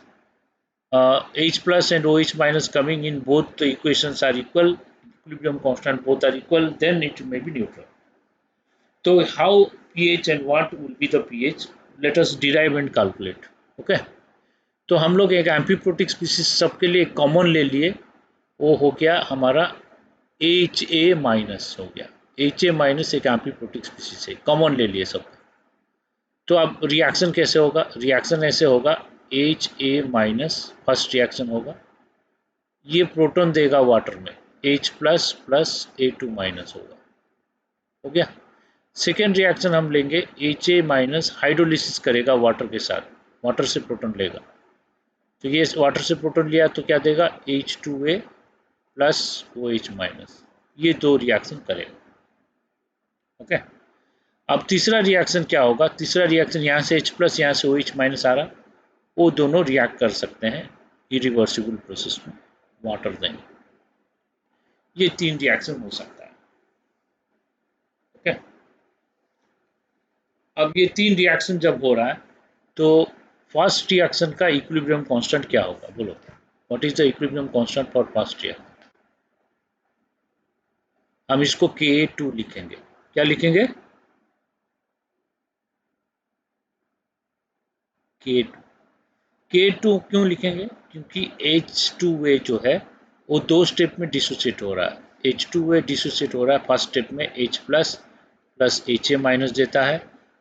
H plus and OH minus coming in both the equations are equal, equilibrium constant both are equal, then it may be neutral। So how pH and what will be the pH? Let us derive and calculate, okay। तो हम लोग एक एम्फीप्रोटिक स्पीसीज सबके लिए कॉमन ले लिए, वो हो गया हमारा HA माइनस हो गया, HA माइनस एक एम्फीप्रोटिक स्पीसीज है, कॉमन ले लिए सब। तो अब रिएक्शन कैसे होगा? रिएक्शन ऐसे होगा, HA माइनस फर्स्ट रिएक्शन होगा, ये प्रोटॉन देगा वाटर में, H plus plus A2 minus होगा, हो गया। सेकेंड रिएक्शन हम लेंगे, HA माइनस हाइड्रोलिसिस करेगा वाटर के साथ, वाटर से प्रोटॉन लेगा, तो ये वाटर से प्रोटॉन लिया तो क्या देगा, H2A प्लस OH माइनस, ये दो रिएक्शन करेगा, ओके। अब तीसरा रिएक्शन क्या होगा? तीसरा रिएक्शन यहाँ से H प्लस यहाँ से OH माइनस आ रहा, वो दोनों रिएक्ट कर सकते हैं इरिवर्सिबल प्रोसेस में, वाटर देंगे। ये तीन रिएक्शन हो सकता है, ओके। अब ये तीन रिएक्शन जब हो रहा है तो फर्स्ट रिएक्शन का इक्विलिब्रियम कांस्टेंट क्या होगा, बोलो, what is the equilibrium constant for first reaction? हम इसको Ka2 लिखेंगे, क्या लिखेंगे? K2। K2 क्यों लिखेंगे? क्योंकि H2A जो है वो दो स्टेप में डिसोसिएट हो रहा है। H2A डिसोसिएट हो रहा है फर्स्ट स्टेप में, H plus plus HA minus देता है।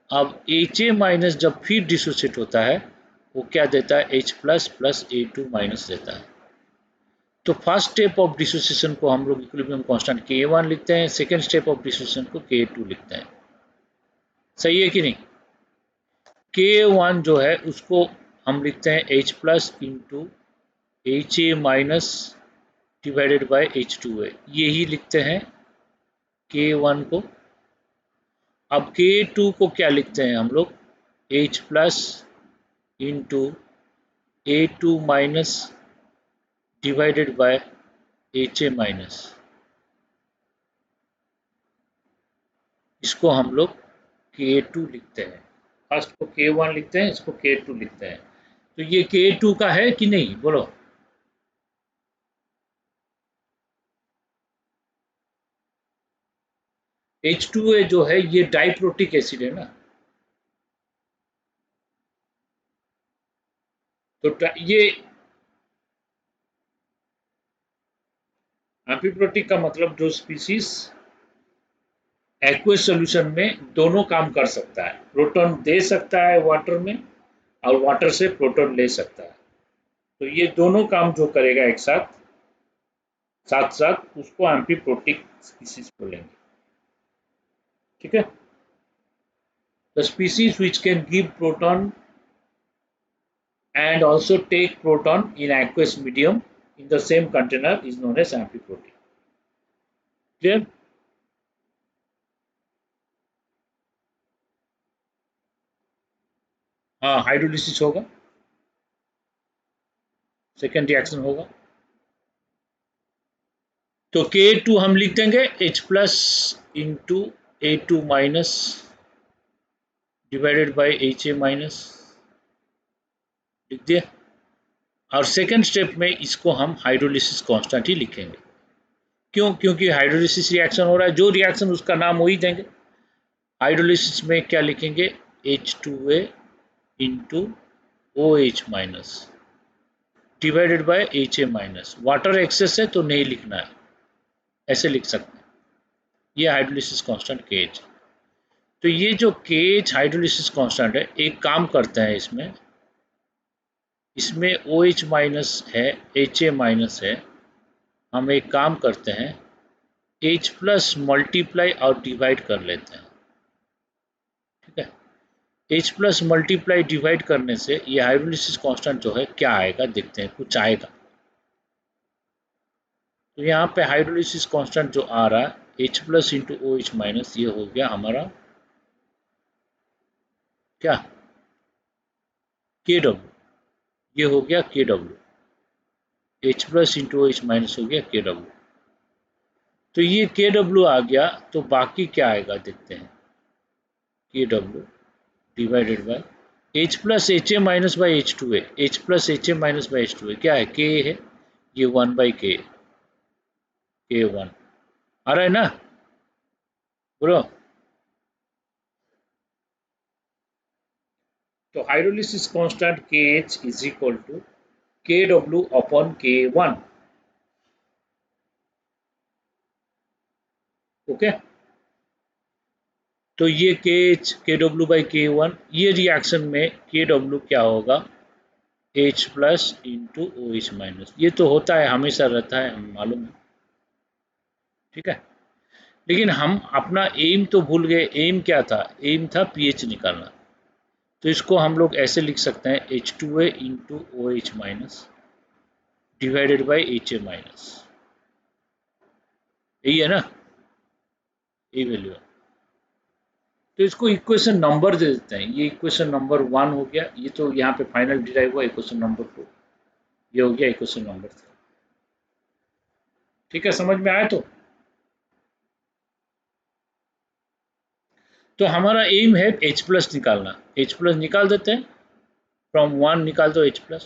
अब HA माइनस जब फिर डिसोसिएट होता है वो क्या देता है, H plus plus A2 minus देता है। तो फर्स्ट स्टेप ऑफ डिसोसिएशन को हम लोग इक्विलिब्रियम कांस्टेंट Ka1 लिखते हैं, सेकेंड स्टेप ऑफ डिसोसिएशन को Ka2 लिखते हैं, सही है कि नहीं? K1 जो है उसको हम लिखते हैं H plus into HA minus divided bye H2A, यही लिखते हैं K1 को। अब K2 को क्या लिखते हैं हम लोग, H plus into A2 minus divided by HA minus, इसको हम लोग K2 लिखते हैं। फर्स्ट को K1 लिखते हैं, इसको K2 लिखते हैं। तो ये K2 का है कि नहीं, बोलो। H2A जो है ये डाइप्रोटिक एसिड है ना, तो ये एम्फीप्रोटिक का मतलब जो स्पीसीज एक्वस सॉल्यूशन में दोनों काम कर सकता है, प्रोटॉन दे सकता है वाटर में और वाटर से प्रोटॉन ले सकता है। तो ये दोनों काम जो करेगा एक साथ साथ साथ उसको एम्फीप्रोटिक स्पीसीज बोलेंगे। ठीक है, the species which can give proton and also take proton in aqueous medium in the same container is known as amphiprotein. Clear? हाँ, हाइड्रोलिसिस होगा, सेकेंड रिएक्शन होगा। तो K2 हम लिख देंगे H plus into A2 minus divided by HA minus, लिख दिया। और सेकेंड स्टेप में इसको हम हाइड्रोलिसिस कांस्टेंट ही लिखेंगे। क्यों? क्योंकि हाइड्रोलिसिस रिएक्शन हो रहा है, जो रिएक्शन उसका नाम वही देंगे। हाइड्रोलिसिस में क्या लिखेंगे, H2A into OH minus divided by HA minus. Water excess है तो नहीं लिखना है, ऐसे लिख सकते हैं। ये हाइड्रोलिसिस कांस्टेंट KH। तो ये जो KH हाइड्रोलिसिस कांस्टेंट है, एक काम करते हैं इसमें, इसमें OH माइनस है, HA माइनस है, हम एक काम करते हैं H प्लस मल्टीप्लाई और डिवाइड कर लेते हैं। ठीक है, H प्लस मल्टीप्लाई डिवाइड करने से ये हाइड्रोलिसिस कांस्टेंट जो है क्या आएगा, देखते हैं, कुछ आएगा। तो यहाँ पे हाइड्रोलिसिस कांस्टेंट जो आ रहा है H plus into OH minus, ये हो गया हमारा क्या, KW, ये हो गया KW, H plus into OH minus हो गया KW। तो ये KW आ गया, तो बाकी क्या आएगा देखते हैं, KW divided by H plus HA minus by H2A, H plus HA minus by H2A क्या है, K है, ये 1 बाई K, K1 आ रहा है ना, बोलो। तो hydrolysis constant KH is equal to KW upon K1। Okay, तो ये KH KW बाई K1, ये रिएक्शन में KW क्या होगा, H plus into OH minus. ये तो होता है, हमेशा रहता है, हम मालूम है। ठीक है, लेकिन हम अपना एम तो भूल गए। एम क्या था, एम था pH निकालना। तो इसको हम लोग ऐसे लिख सकते हैं H2A into OH minus divided by HA minus, यही है ना, ये वैल्यू है। तो इसको इक्वेशन नंबर दे देते हैं, ये इक्वेशन नंबर 1 हो गया, ये तो यहाँ पे फाइनल डिराइव हुआ इक्वेशन नंबर 2, ये हो गया इक्वेशन नंबर 3। ठीक है, समझ में आया। तो हमारा एम है H प्लस निकालना, H प्लस निकाल देते हैं, फ्रॉम 1 निकाल दो H plus,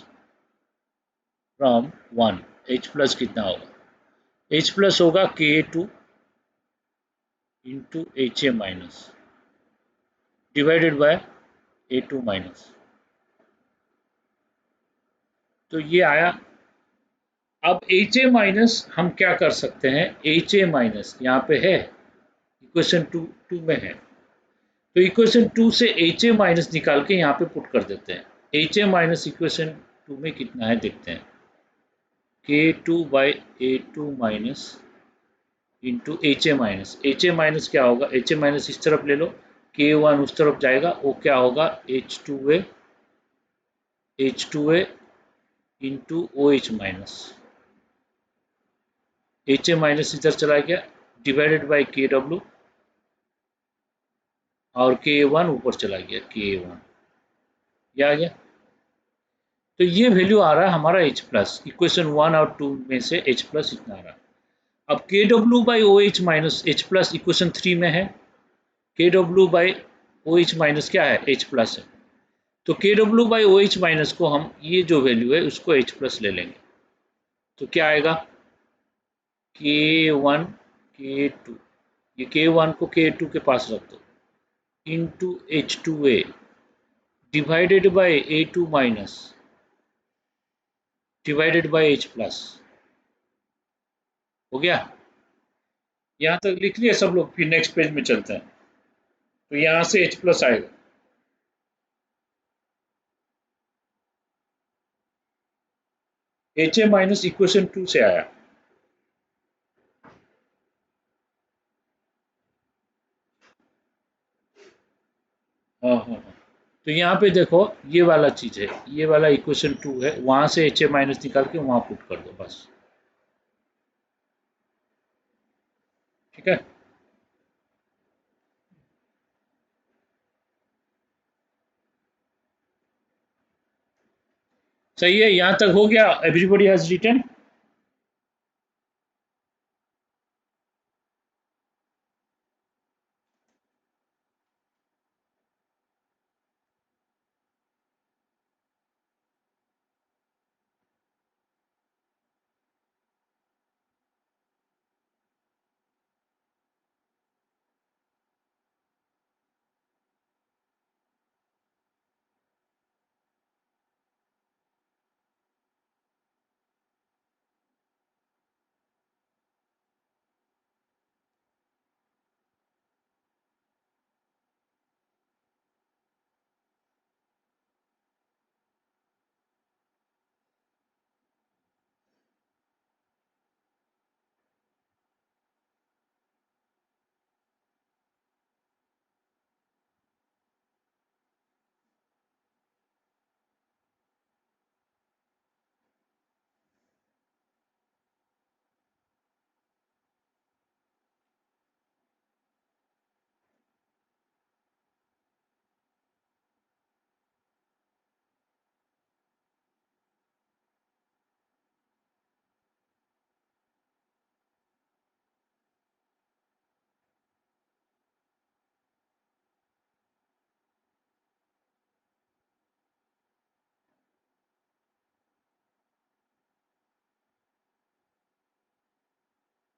from 1 H plus कितना होगा, H प्लस होगा K2 into HA minus divided by A2 minus. तो ये आया। अब HA माइनस हम क्या कर सकते हैं, HA माइनस यहाँ पे है, इक्वेशन 2 में है, तो इक्वेशन 2 से HA माइनस निकाल के यहाँ पे पुट कर देते हैं। HA माइनस इक्वेशन 2 में कितना है देखते हैं, K2 by A2 minus into HA minus. HA minus क्या होगा, HA माइनस इस तरफ ले लो, K1 उस तरफ जाएगा, वो क्या होगा H2A into OH minus, HA minus इधर चला गया डिवाइडेड बाय KW और Ka1 ऊपर चला गया Ka1, ये आ गया। तो ये वैल्यू आ रहा है हमारा H प्लस, इक्वेशन 1 और 2 में से H प्लस इतना आ रहा है। अब KW by OH minus H plus equation 3 में है, KW बाई OH माइनस क्या है H प्लस है, तो KW बाई OH माइनस को हम ये जो वैल्यू है उसको H प्लस ले लेंगे, तो क्या आएगा K1 K2, ये K1 को K2 के पास रख दो into H2A divided by A2 minus divided bye H plus, हो गया। यहाँ तक लिख लिया सब लोग, फिर नेक्स्ट पेज में चलते हैं। तो यहाँ से H प्लस आएगा, HA माइनस इक्वेशन 2 से आया, हाँ हाँ हाँ। तो यहाँ पे देखो ये वाला चीज है, ये वाला इक्वेशन 2 है, वहां से HA माइनस निकाल के वहां पुट कर दो बस, ठीक है। सही है, यहाँ तक हो गया, एवरीबॉडी हैज रिटन।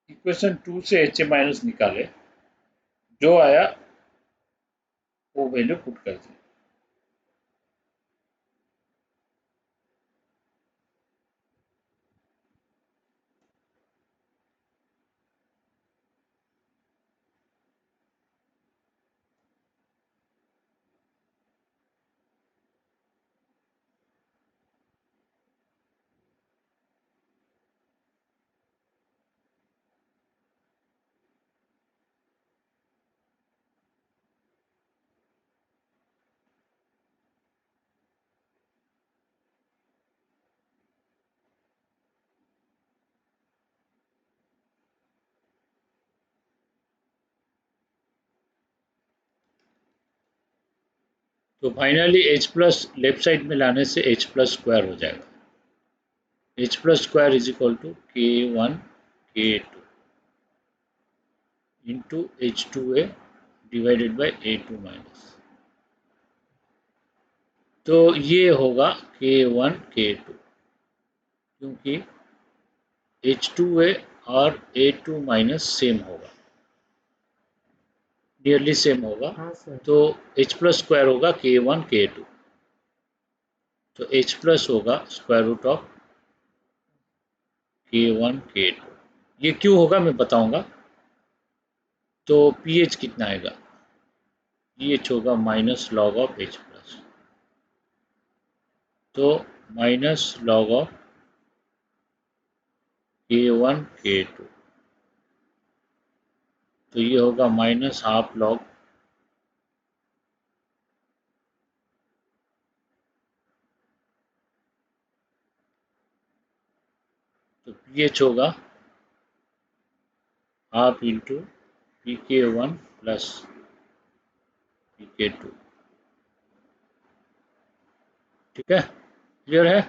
इक्वेशन 2 से HA माइनस निकाले, जो आया वो वैल्यू पुट कर दी। तो finally H plus left side में लाने से H प्लस स्क्वायर हो जाएगा, H plus square is equal to K1 K2 into H2A divided by A2 minus, तो ये होगा K1 K2, क्योंकि H2A और A2 माइनस सेम होगा, नियरली सेम होगा, हाँ सर। तो H प्लस स्क्वायर होगा K1 K2, तो H प्लस होगा square root of K1 K2, ये क्यों होगा मैं बताऊंगा। तो pH कितना आएगा, pH होगा minus log of H plus, तो minus log of K1 K2, तो ये होगा माइनस हाफ लॉग तो पीएच होगा half into pK1 plus pK2। ठीक है, क्लियर है।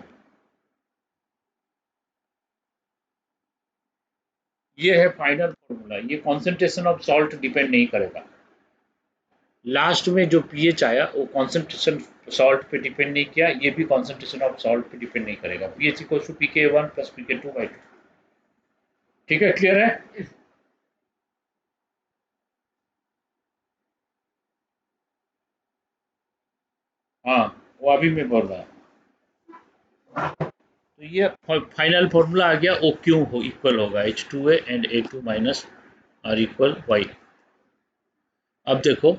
ये है फाइनल फॉर्मूला। ये कॉन्सेंट्रेशन ऑफ सॉल्ट डिपेंड नहीं करेगा। लास्ट में जो पीएच आया वो कॉन्सेंट्रेशन सॉल्ट पे डिपेंड नहीं किया, ये भी कॉन्सेंट्रेशन ऑफ सॉल्ट पे डिपेंड नहीं करेगा। PH equal to pK1 plus pK2/2। ठीक है, क्लियर है। हाँ, वो अभी मैं बोल रहा हूँ। तो ये फाइनल फॉर्मूला आ गया। ओ क्यों हो इक्वल होगा H2A and A2 minus are equal why. अब देखो,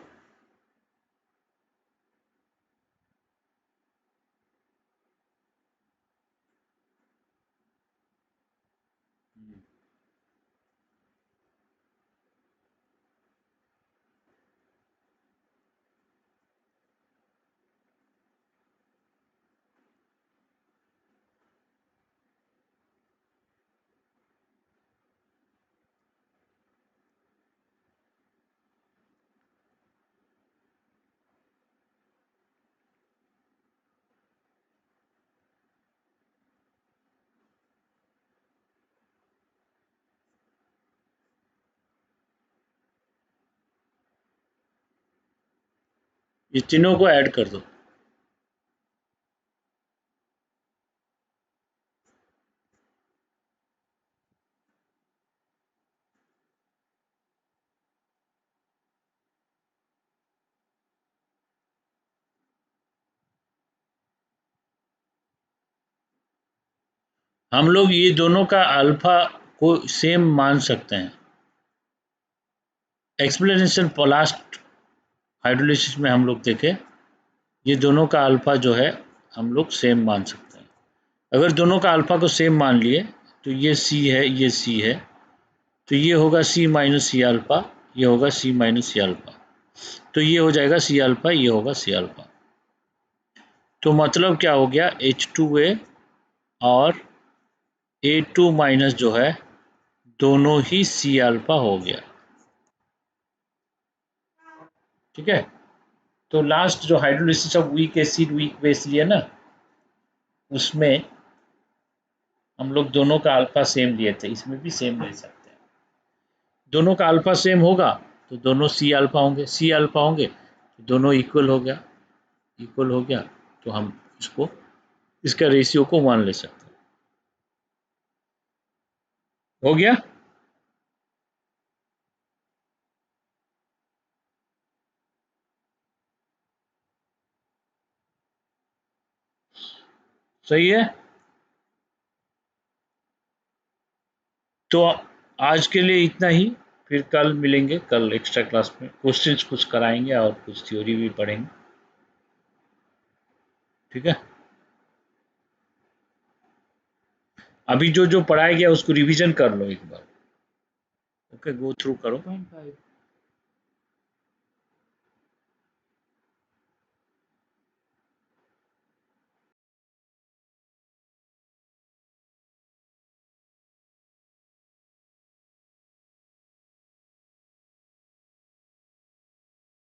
ये तीनों को ऐड कर दो। हम लोग ये दोनों का अल्फा को सेम मान सकते हैं। एक्सप्लेनेशन लास्ट हाइड्रोलिसिस में हम लोग देखे, ये दोनों का अल्फा जो है हम लोग सेम मान सकते हैं। अगर दोनों का अल्फा को सेम मान लिए तो ये सी है, ये सी है, तो ये होगा सी माइनस सी अल्फा, ये होगा सी माइनस सी अल्फा, तो ये हो जाएगा सी अल्फा, ये होगा सी अल्फा। तो मतलब क्या हो गया, H2A और A2 माइनस जो है दोनों ही सी अल्फा हो गया। ठीक है। तो लास्ट जो hydrolysis of weak acid weak base लिया ना, उसमें हम लोग दोनों का अल्फा सेम लिए थे, इसमें भी सेम ले सकते हैं। दोनों का अल्फा सेम होगा तो दोनों सी अल्फा होंगे, सी अल्फा होंगे तो दोनों इक्वल हो गया, इक्वल हो गया तो हम इसको इसका रेशियो को 1 ले सकते हैं। हो गया। सही है। तो आज के लिए इतना ही, फिर कल मिलेंगे। कल एक्स्ट्रा क्लास में क्वेश्चंस कुछ कराएंगे और कुछ थ्योरी भी पढ़ेंगे। ठीक है। अभी जो जो पढ़ाया गया उसको रिवीजन कर लो एक बार। ओके, गो थ्रू करो। 0.5